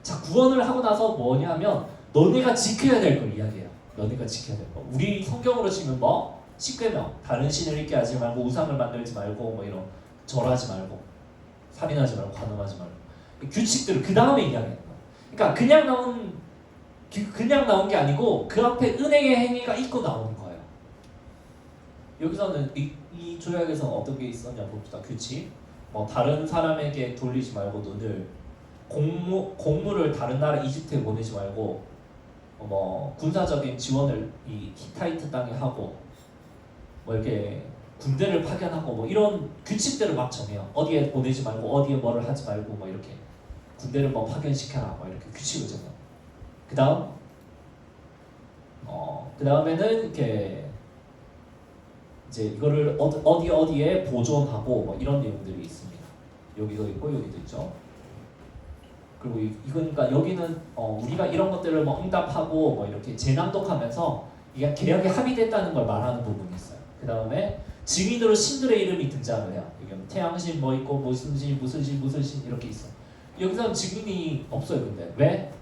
자, 구원을 하고 나서 뭐냐면 너네가 지켜야 될 걸 이야기해요. 너네가 지켜야 될 거. 우리 성경으로 치면 뭐 10계명 다른 신을 잊게 하지 말고 우상을 만들지 말고 뭐 이런 절하지 말고 살인하지 말고 간음하지 말고 규칙들을 그 다음에 이야기하는 거예요. 그러니까 그냥 나온 게 아니고 그 앞에 은혜의 행위가 있고 나오는 거예요. 여기서는 이 조약에서 어떤 게 있었냐 봅시다. 규칙. 뭐 다른 사람에게 돌리지 말고 눈을 공무를 다른 나라 이집트에 보내지 말고 뭐 군사적인 지원을 이 히타이트 땅에 하고 뭐 이렇게 군대를 파견하고 뭐 이런 규칙들을 막 정해요. 어디에 보내지 말고 어디에 뭐를 하지 말고 뭐 이렇게 군대를 뭐 파견시켜라 뭐 이렇게 규칙을 정해요. 그 다음에는 이렇게 이제 이거를 어디에 보존하고 뭐 이런 내용들이 있습니다. 여기도 있고 여기도 있죠. 그리고 이거니까 여기는 우리가 이런 것들을 뭐 응답하고 뭐 이렇게 재낭독하면서 이게 계약에 합의됐다는 걸 말하는 부분이 있어요. 그 다음에 증인으로 신들의 이름이 등장을 해요. 여기 태양신 뭐 있고 무슨 신 이렇게 있어. 여기서는 증인이 없어요. 근데 왜?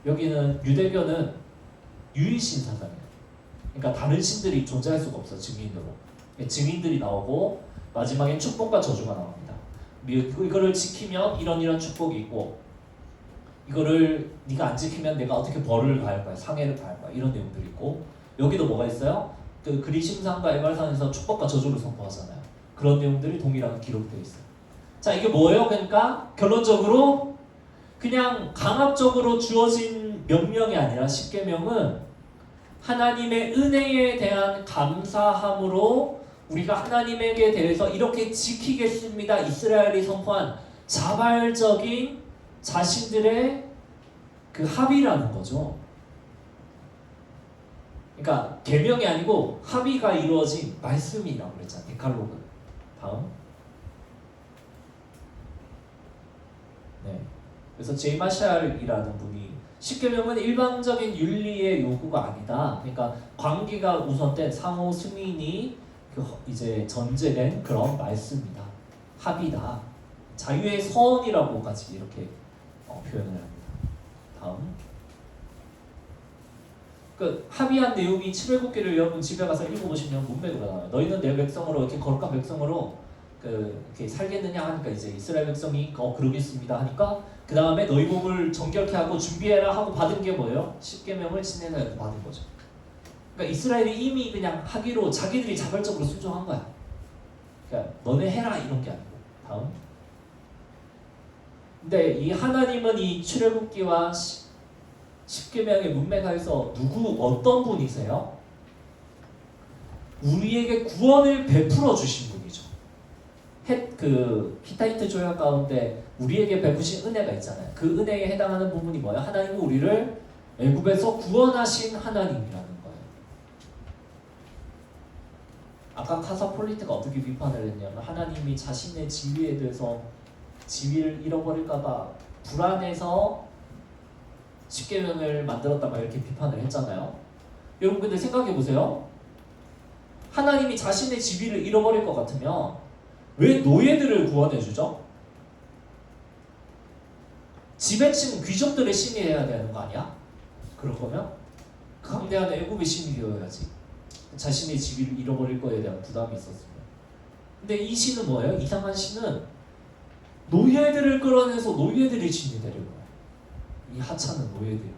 여기는 유대교는 유일신 사상이에요. 그러니까 다른 신들이 존재할 수가 없어. 증인으로. 증인들이 나오고 마지막에 축복과 저주가 나옵니다. 이거를 지키면 이런 축복이 있고 이거를 네가 안 지키면 내가 어떻게 벌을 가할 거야, 상해를 가할 거야 이런 내용들이 있고 여기도 뭐가 있어요? 그 그리심산과 에발산에서 축복과 저주를 선포하잖아요. 그런 내용들이 동일하게 기록되어 있어요. 자, 이게 뭐예요? 그러니까 결론적으로 그냥 강압적으로 주어진 명령이 아니라 10계명은 하나님의 은혜에 대한 감사함으로 우리가 하나님에게 대해서 이렇게 지키겠습니다. 이스라엘이 선포한 자발적인 자신들의 그 합의라는 거죠. 그러니까 계명이 아니고 합의가 이루어진 말씀이라고 그랬잖아요. 데칼로그. 다음. 네. 그래서 제이마샬이라는 분이 10계명은 일방적인 윤리의 요구가 아니다. 그러니까 관계가 우선된 상호 승인이 이제 전제된 그런 말씀이다. 합의다. 자유의 서원이라고까지 이렇게 표현을 합니다. 다음. 그 합의한 내용이 출애굽기를 여러분 집에 가서 읽어보시면 문맥으로 나와요. 너희는 내 백성으로 이렇게 거룩한 백성으로 이렇게 살겠느냐 하니까 이제 이스라엘 백성이 그러겠습니다 하니까 그 다음에 너희 몸을 정결케 하고 준비해라 하고 받은 게 뭐예요? 10계명을 지내는 받은 거죠. 그러니까 이스라엘이 이미 그냥 하기로 자기들이 자발적으로 순종한 거야. 그러니까 너네 해라 이런 게 아니고. 다음. 근데 이 하나님은 이 출애굽기와 10계명의 문맥하에서 어떤 분이세요? 우리에게 구원을 베풀어 주신 분이죠. 그 히타이트 조약 가운데 우리에게 베푸신 은혜가 있잖아요. 그 은혜에 해당하는 부분이 뭐예요? 하나님은 우리를 애굽에서 구원하신 하나님이라는 거예요. 아까 카사폴리트가 어떻게 비판을 했냐면 하나님이 자신의 지위에 대해서 지위를 잃어버릴까봐 불안해서 십계명을 만들었다 막 이렇게 비판을 했잖아요. 여러분 근데 생각해 보세요. 하나님이 자신의 지위를 잃어버릴 것 같으면 왜 노예들을 구원해 주죠? 지배층 귀족들의 신이 해야 되는 거 아니야? 그럴 거면 강대한 애굽의 신이 되어야지. 자신의 지위를 잃어버릴 거에 대한 부담이 있었습니다. 근데 이 신은 뭐예요? 이상한 신은 노예들을 끌어내서 노예들의 신이 되려고 해요. 이 하찮은 노예들.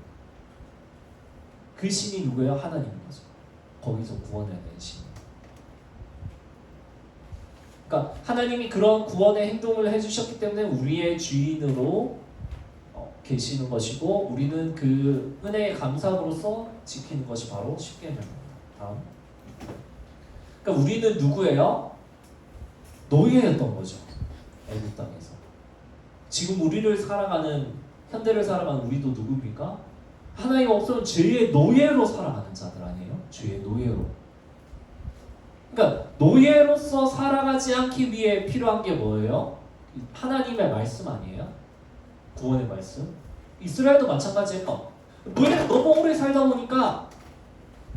그 신이 누구예요? 하나님인 거죠. 거기서 구원해야 되는 신. 그러니까 하나님이 그런 구원의 행동을 해주셨기 때문에 우리의 주인으로 계시는 것이고 우리는 그 은혜의 감사로서 지키는 것이 바로 십계명입니다. 다음. 그러니까 우리는 누구예요? 노예였던 거죠. 애국 땅에서. 지금 우리를 살아가는 현대를 살아가는 우리도 누굽니까? 하나님 없으면 죄의 노예로 살아가는 자들 아니에요? 죄의 노예로. 그러니까 노예로서 살아가지 않기 위해 필요한 게 뭐예요? 하나님의 말씀 아니에요? 구원의 말씀. 이스라엘도 마찬가지예요. 노예가 너무 오래 살다 보니까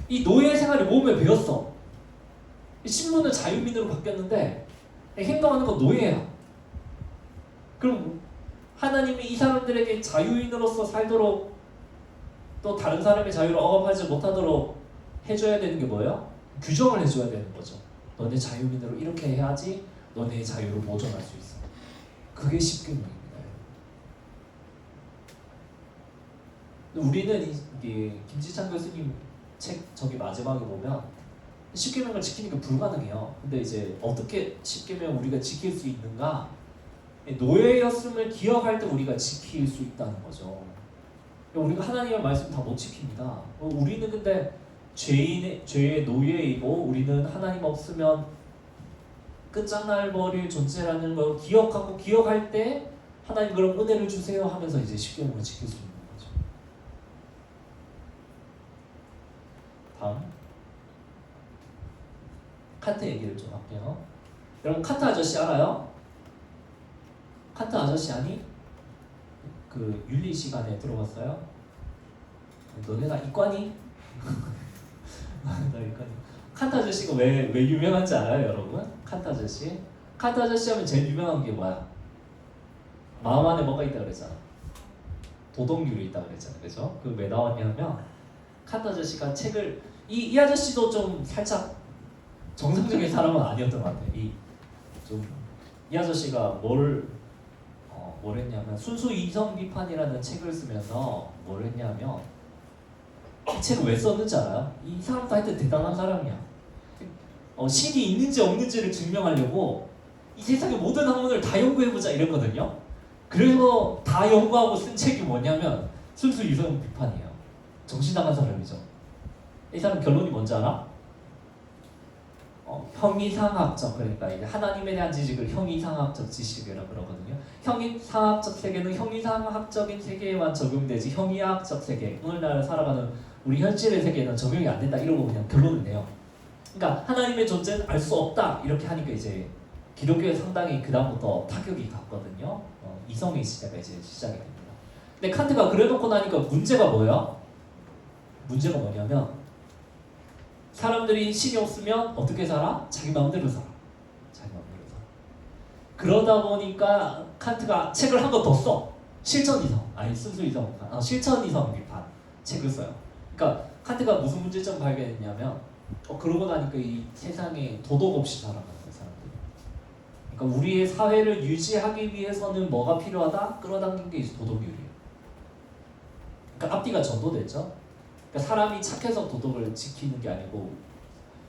이 노예 생활이 몸에 배었어. 신분은 자유민으로 바뀌었는데 행동하는 건 노예야. 그럼 하나님이 이 사람들에게 자유인으로서 살도록 또 다른 사람의 자유를 억압하지 못하도록 해줘야 되는 게 뭐예요? 규정을 해줘야 되는 거죠. 너네 자유민으로 이렇게 해야지 너네의 자유를 보존할 수 있어. 그게 십계명입니다. 우리는 이게 김지찬 교수님 책 저기 마지막에 보면 십계명을 지키는 게 불가능해요. 근데 이제 어떻게 십계명 우리가 지킬 수 있는가? 노예였음을 기억할 때 우리가 지킬 수 있다는 거죠. 우리가 하나님의 말씀 다 못 지킵니다. 우리는 근데 죄의 노예이고 우리는 하나님 없으면 끝장날 버릴 존재라는 걸 기억하고 기억할 때 하나님 그럼 은혜를 주세요 하면서 이제 십계명을 지킬 수 있는 거죠. 다음 칸트 얘기를 좀 할게요. 여러분 칸트 아저씨 알아요? 칸트 아저씨 아니? 그 윤리 시간에 들어봤어요? 너네가 이과니? 나 이과니. 칸트 아저씨가 왜 유명한지 알아요, 여러분? 칸트 아저씨? 칸트 아저씨 하면 제일 유명한 게 뭐야? 마음 안에 뭐가 있다 그랬잖아. 도덕률이 있다 그랬잖아, 그죠? 그 왜 나왔냐면 칸트 아저씨가 책을 이 아저씨도 좀 살짝 정상적인 사람은 아니었던 것 같아요. 이 아저씨가 뭘 했냐면 순수 이성 비판이라는 책을 쓰면서 뭘 했냐면 이 책을 왜 썼는지 알아요? 이 사람도 하여튼 대단한 사람이야. 신이 있는지 없는지를 증명하려고 이 세상의 모든 학문을 다 연구해보자 이랬거든요. 그래서 다 연구하고 쓴 책이 뭐냐면 순수 이성 비판이에요. 정신 나간 사람이죠. 이 사람 결론이 뭔지 알아? 형이상학적, 그러니까 이제 하나님에 대한 지식을 형이상학적 지식이라고 그러거든요. 형이상학적 세계는 형이상학적인 세계에만 적용되지 형이학적 세계, 오늘날 살아가는 우리 현실의 세계에는 적용이 안 된다 이러고 그냥 결론을 내요. 그러니까 하나님의 존재는 알 수 없다 이렇게 하니까 이제 기독교에 상당히 그 다음부터 타격이 갔거든요. 이성의 시대가 이제 시작이 됩니다. 근데 칸트가 그래놓고 나니까 문제가 뭐야? 문제가 뭐냐면 사람들이 신이 없으면 어떻게 살아? 자기 마음대로 살아. 자기 마음대로 살아. 그러다 보니까 칸트가 책을 한 권 더 써. 실천이성, 아니 순수이성, 실천이성 비판 책을 써요. 그러니까 칸트가 무슨 문제점 발견했냐면 그러고 나니까 이 세상에 도덕 없이 살아가는 사람들. 그러니까 우리의 사회를 유지하기 위해서는 뭐가 필요하다? 끌어당긴 게 도덕률이에요. 그러니까 앞뒤가 전도됐죠. 그러니까 사람이 착해서 도덕을 지키는 게 아니고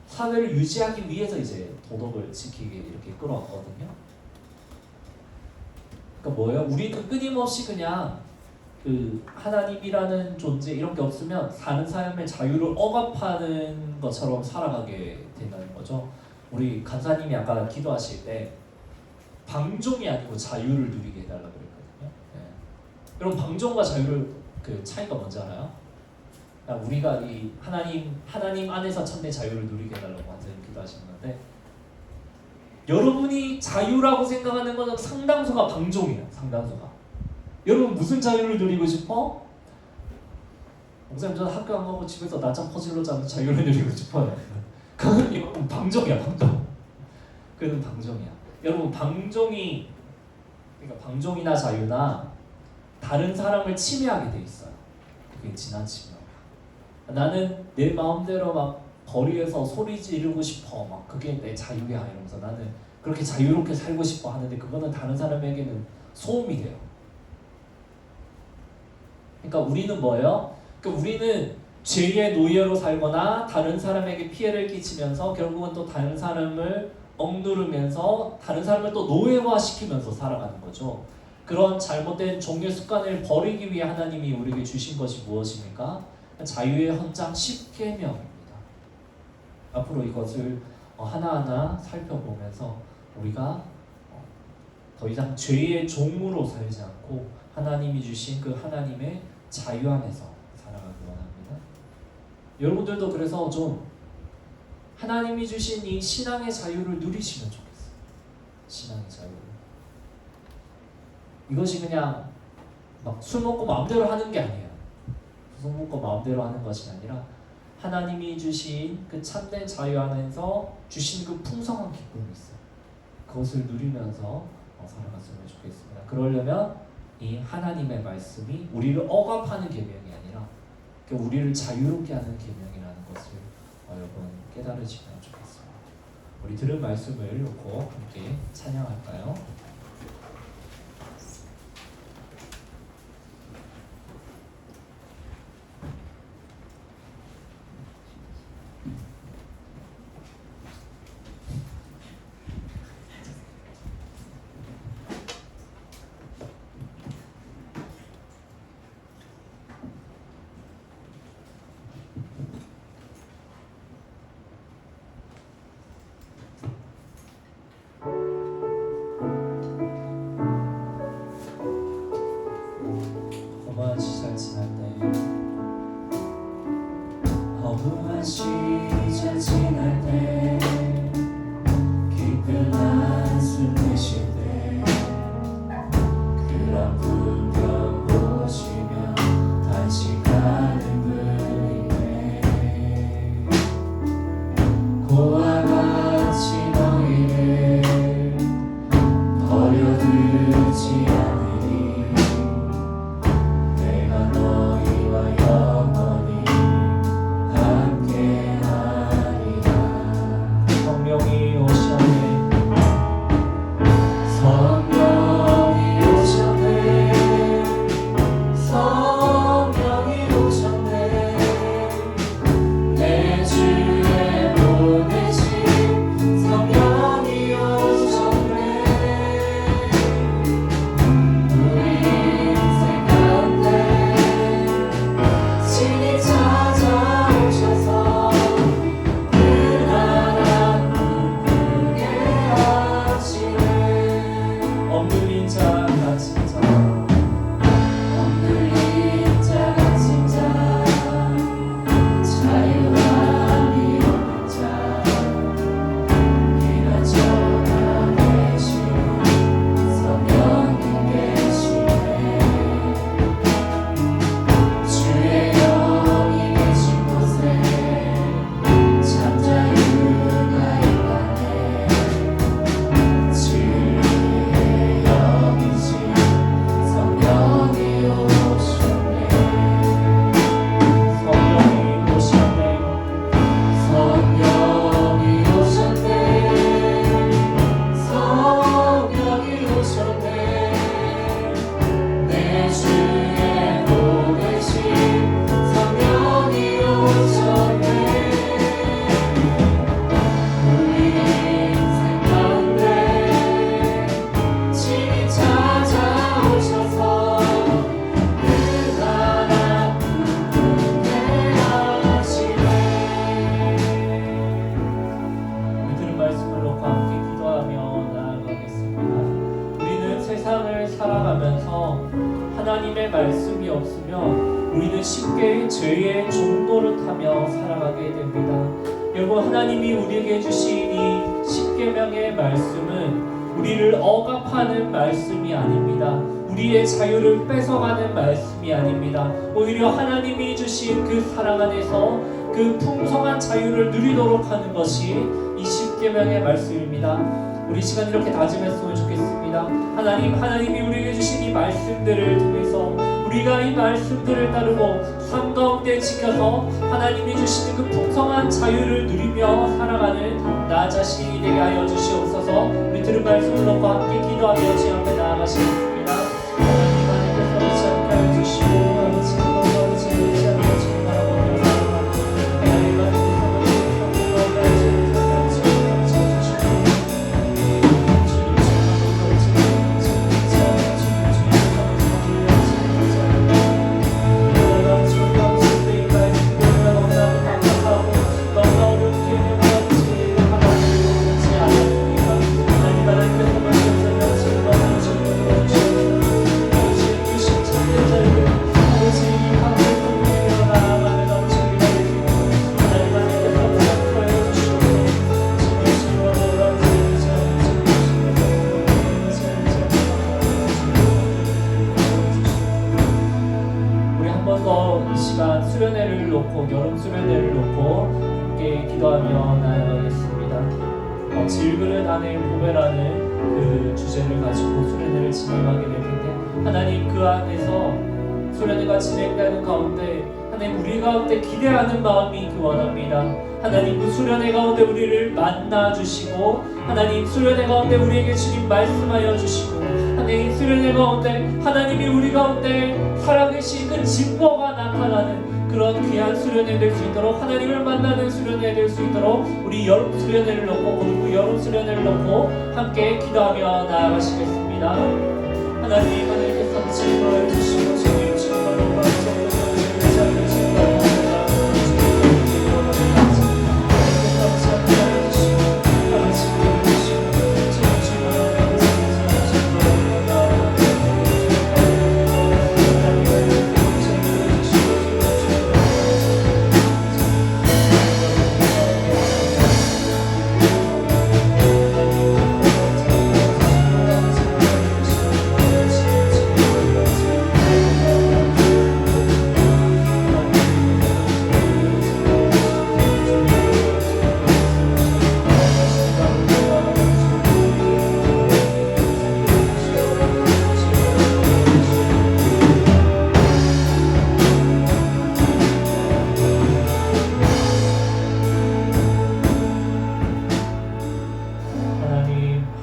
사회를 유지하기 위해서 이제 도덕을 지키게 이렇게 끌어왔거든요. 그러니까 뭐예요? 우리는 끊임없이 그냥 그 하나님이라는 존재 이런 게 없으면 사는 삶의 자유를 억압하는 것처럼 살아가게 된다는 거죠. 우리 간사님이 아까 기도하실 때 방종이 아니고 자유를 누리게 해달라고 그랬거든요. 네. 그럼 방종과 자유를 그 차이가 뭔지 알아요? 그러니까 우리가 이 하나님 안에서 천대 자유를 누리게 해달라고 완전히 기도하시는 건데 여러분이 자유라고 생각하는 것은 상당수가 방종이에요. 상당수가. 여러분 무슨 자유를 누리고 싶어? 목사님 저는 학교 안 가고 집에서 낮잠 퍼즐로 자는 자유를 누리고 싶어요. 그건 방종이야, 방종. 그건 방종이야. 여러분 방종이 그러니까 방종이나 자유나 다른 사람을 침해하게 돼 있어요. 그게 지나치면 나는 내 마음대로 막 거리에서 소리 지르고 싶어, 막 그게 내 자유야 이러면서 나는 그렇게 자유롭게 살고 싶어 하는데 그거는 다른 사람에게는 소음이 돼요. 그러니까 우리는 뭐예요? 그러니까 우리는 죄의 노예로 살거나 다른 사람에게 피해를 끼치면서 결국은 또 다른 사람을 억누르면서 다른 사람을 또 노예화시키면서 살아가는 거죠. 그런 잘못된 종교 습관을 버리기 위해 하나님이 우리에게 주신 것이 무엇입니까? 자유의 헌장 10계명입니다. 앞으로 이것을 하나하나 살펴보면서 우리가 더 이상 죄의 종으로 살지 않고 하나님이 주신 그 하나님의 자유 안에서 살아가기 원합니다. 여러분들도 그래서 좀 하나님이 주신 이 신앙의 자유를 누리시면 좋겠어요. 신앙의 자유를. 이것이 그냥 막 술 먹고 마음대로 하는 게 아니에요. 술 먹고 마음대로 하는 것이 아니라 하나님이 주신 그 참된 자유 안에서 주신 그 풍성한 기쁨이 있어요. 그것을 누리면서 살아갔으면 좋겠습니다. 그러려면 이 하나님의 말씀이 우리를 억압하는 계명이 아니라 우리를 자유롭게 하는 계명이라는 것을 여러분 깨달으시면 좋겠습니다. 우리 들은 말씀을 놓고 함께 찬양할까요? 험한 시절 지날 때
허무한 시절 지날 때 깊은 한숨 내쉴 때 그런 풍경 보시며 단식하는 분이네. 고와 같이 너희를 버려두지 않으리. 내가 너희와 영원히 함께하리라.
성령이 오셨네.
성령이 오셨네. 성령이 오셨네. 내 주에 보내신 성령이 오셨네. 우리 인생 가운데 친히 찾아오셔서 그 나라 꿈꾸게 하시네.
억눌린 자 갇힌 자
억눌린 자 갇힌 자 자유함이 없는 자 피난 전하되시는 성령님 계시네. 주의 영이 계신 곳에 참 자유가 있다네. 진리의 영이신 성령이 오셨네.
성령이 오셨네.
성령이 오셨네. 성령이 오셨네. 내 주에 보내신 성령이 오셨네. 우리 인생 가운데 친히 찾아오셔서 그 나라 꿈꾸게 하시네.
우리 들은 말씀을 놓고 함께 기도하며 나아가겠습니다. 우리는 세상을 살아가면서 하나님의 말씀이 없으면 우리는 쉽게 죄의 종노릇 하며 살아가게 됩니다. 여러분, 하나님이 우리에게 주신 이 십계명의 말씀은 우리를 억압하는 말씀이 아닙니다. 우리의 자유를 뺏어가는 말씀이 아닙니다. 오히려 하나님이 주신 그 사랑 안에서 그 풍성한 자유를 누리도록 하는 것이 이 십계명의 말씀입니다. 우리 시간 이렇게 다짐했으면 좋겠습니다. 하나님이 우리에게 주신 이 말씀들을 통해서 우리가 이 말씀들을 따르고 삶 가운데 지켜서 하나님이 주시는 그 풍성한 자유를 누리며 살아가는 나 자신이 되게 하여 주시옵소서. 우리 들은 말씀을 놓고 함께 기도하며 주 앞에 나아가시겠습니다. 하나님 하나님께서 잊지 않게 하여 주시고 아버지 아버지 잊지 않게 주시고 바라보며 살아가는 하나님 수련회를 놓고 여름 수련회를 놓고 함께 기도하며 나아가겠습니다. 질그릇 안에 보배라는 그 주제를 가지고 수련회를 진행하게 될 텐데 하나님 그 안에서 수련회가 진행되는 가운데 하나님 우리 가운데 기대하는 마음이 있기 원합니다. 하나님 그 수련회 가운데 우리를 만나 주시고 하나님 수련회 가운데 우리에게 주님 말씀하여 주시고 하나님 수련회 가운데 하나님이 우리 가운데 살아계신 그 진보가 나타나는 그런 귀한 수련회 될 수 있도록 하나님을 만나는 수련회 될 수 있도록 우리 여름 수련회를 놓고 그리고 여름 수련회를 놓고 함께 기도하며 나아가시겠습니다. 하나님께서 즐거워 주시고 주님 즐거워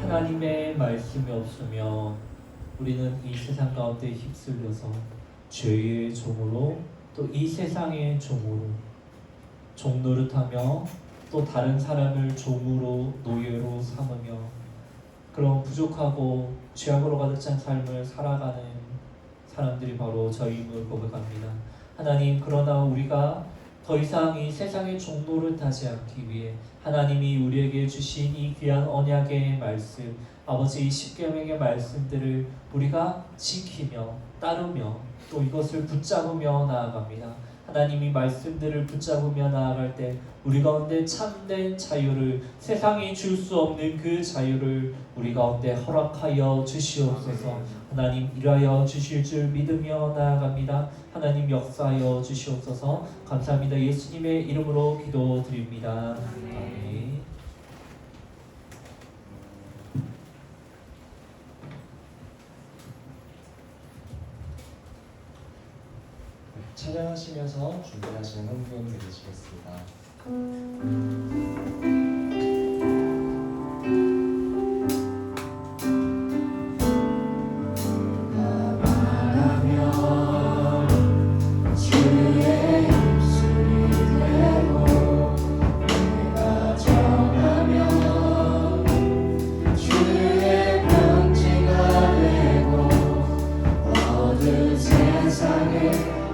하나님의 말씀이 없으면 우리는 이 세상 가운데 휩쓸려서 죄의 종으로 또 이 세상의 종으로 종노릇하며 또 다른 사람을 종으로 노예로 삼으며 그런 부족하고 죄악으로 가득 찬 삶을 살아가는 사람들이 바로 저희임을 고백합니다. 하나님 그러나 우리가 더 이상 이 세상의 종노릇하지 않기 위해 하나님이 우리에게 주신 이 귀한 언약의 말씀 아버지 이 십계명의 말씀들을 우리가 지키며 따르며 또 이것을 붙잡으며 나아갑니다. 하나님이 말씀들을 붙잡으며 나아갈 때 우리 가운데 참된 자유를 세상이 줄 수 없는 그 자유를 우리 가운데 허락하여 주시옵소서. 하나님 일하여 주실 줄 믿으며 나아갑니다. 하나님 역사하여 주시옵소서. 감사합니다. 예수님의 이름으로 기도드립니다. 아멘.
찬양하시면서 준비하시는 헌금 드리시겠습니다.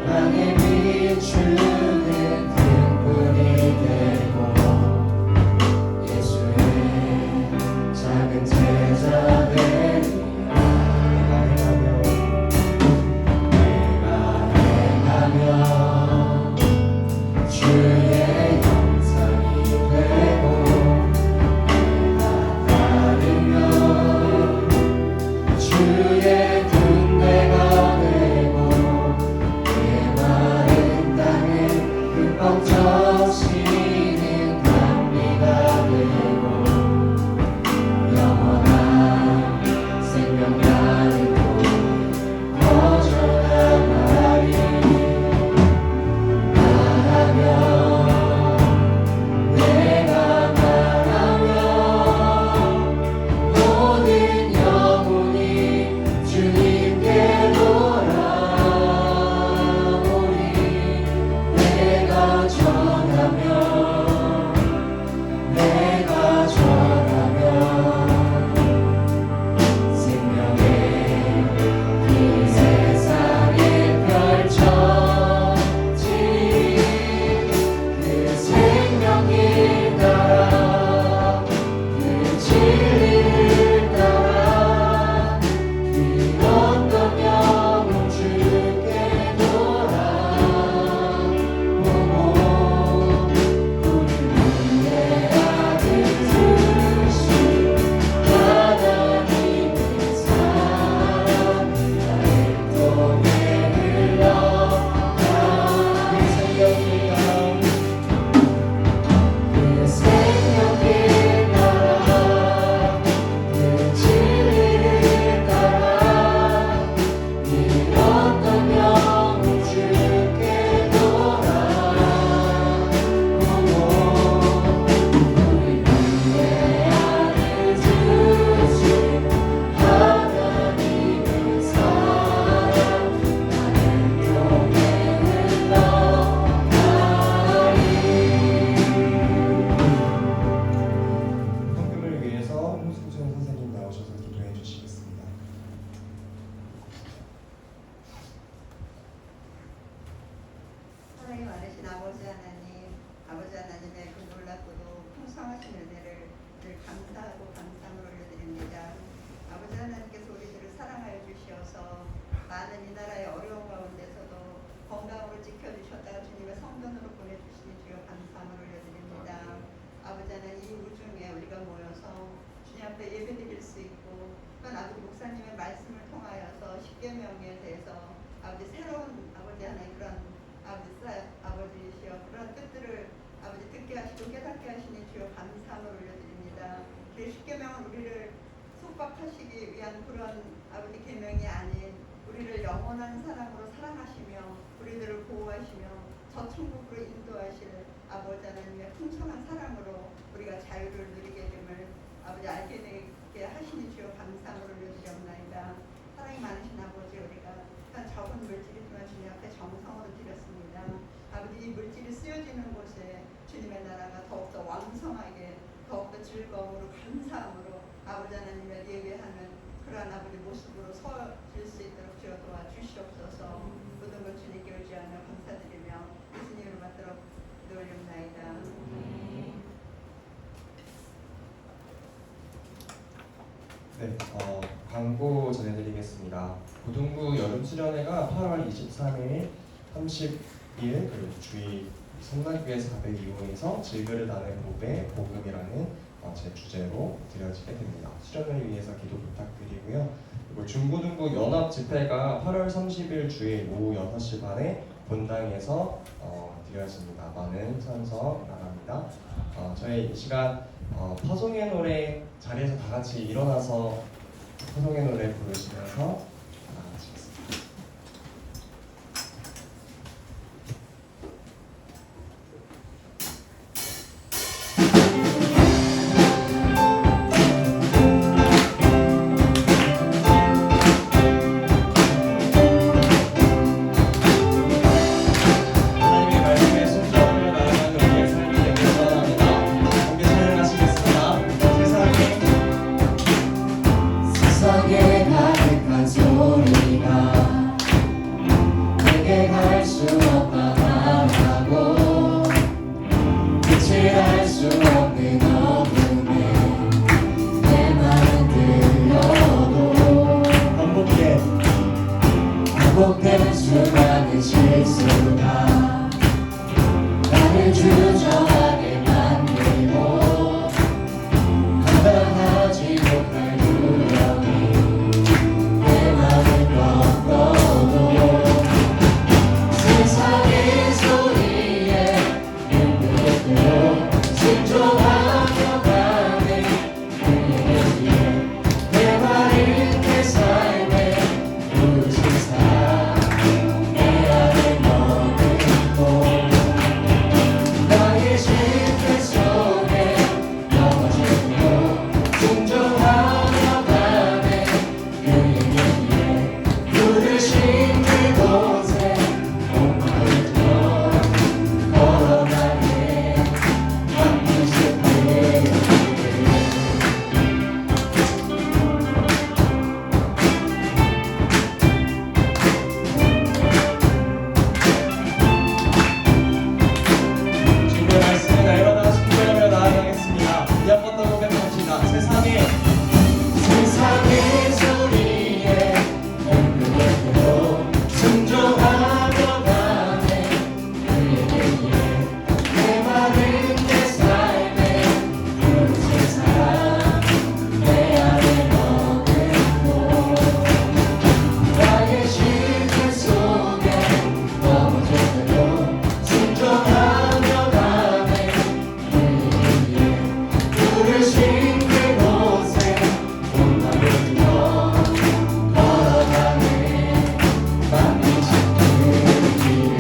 나의 비추는 등불이 되고
예배드릴 수 있고 또한 아버지 목사님의 말씀을 통하여서 십계명에 대해서 아버지 새로운 아버지 하나의 그런 아버지시여 그런 뜻들을 아버지 듣게 하시고 깨닫게 하시니 주여 감사함을 올려드립니다. 그 십계명은 우리를 속박하시기 위한 그런 아버지 계명이 아닌 우리를 영원한 사랑으로 사랑하시며 우리들을 보호하시며 저 천국으로 인도하실 아버지 하나님의 풍성한 사랑으로 우리가 자유를 누리게 됨을 아버지 알게 되게 하시니 주여 감사함을 올려드리옵나이다. 사랑이 많으신 아버지 우리가 한 적은 물질이지만 주님 앞에 정성으로 드렸습니다. 아버지 이 물질이 쓰여지는 곳에 주님의 나라가 더욱더 왕성하게 더욱더 즐거움으로 감사함으로 아버지 하나님을 예배하는 그러한 아버지 모습으로 서질 수 있도록 주여 도와주시옵소서. 모든 것 주님께 의지하며 감사드리며 예수님을 받들어 놀렵나이다.
네, 광고 전해드리겠습니다. 고등부 여름수련회가 8월 23일, 30일 그리고 주일 성남교회에서 402호에서 질그릇 안에 복음이라는 제 주제로 드려지게 됩니다. 수련을 위해서 기도 부탁드리고요. 그리고 중고등부 연합 집회가 8월 30일 주일 오후 6시 반에 본당에서 드려집니다. 많은 참석 바랍니다. 저희 이 시간 파송의 노래 자리에서 다 같이 일어나서 파송의 노래 부르시면서 마치겠습니다. 하나님의 말씀에 순종하며 나아가는 우리의 삶이 되길 원합니다. 함께 찬양하시겠습니다.
세상에 가득한 소리가 내게 갈 수 없다 말하고 끝을 알 수 없는 어둠에 내 맘은 들려도 반복된 수많은 실수가 나를 주저하게 만들고 감당하지 못할 두려움이 내 맘을 꺾어도 세상의 소리에 눈물로 순종하며 가네 그에게 내 말은 내 삶의 무지사 내 안에 머물고 나의 실패 속에 넘어지고 순종하며 가네 그에게 부르신 그곳에 온 마음을 들어 걸어가네 반드시 그에게
주님의 말씀에 날마다 순종하며 나아가겠습니다. 이 한 번 더 고백합시다.
세상의 소리에 엉뚱하게도 순종하며 가네 그에게 내 말은 내 삶의 그 세상 내 안에 머물고 나의 실패 속에 넘어져도 순종하며 가네 그에게 부르신 그곳에 온 마음을 들어 걸어가네 반드시 그 길을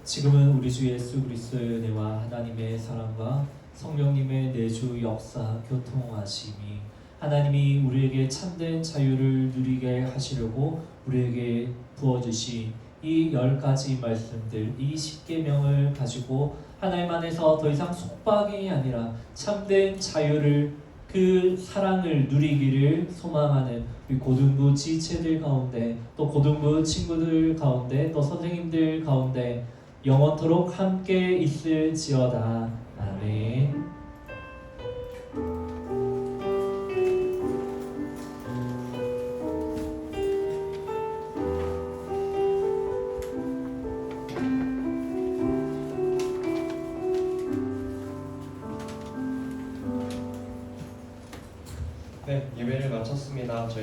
지금은 우리 주 예수 그리스도의 은혜와 하나님의 사랑과 성령님의 내주 역사 교통하심이 하나님이 우리에게 참된 자유를 누리게 하시려고 우리에게 부어주신 이 10가지 말씀들, 이 10계명을 가지고 하나님 안에서 더 이상 속박이 아니라 참된 자유를 그 사랑을 누리기를 소망하는 우리 고등부 지체들 가운데 또 고등부 친구들 가운데 또 선생님들 가운데 영원토록 함께 있을지어다. 아멘.
하겠습니다. 저희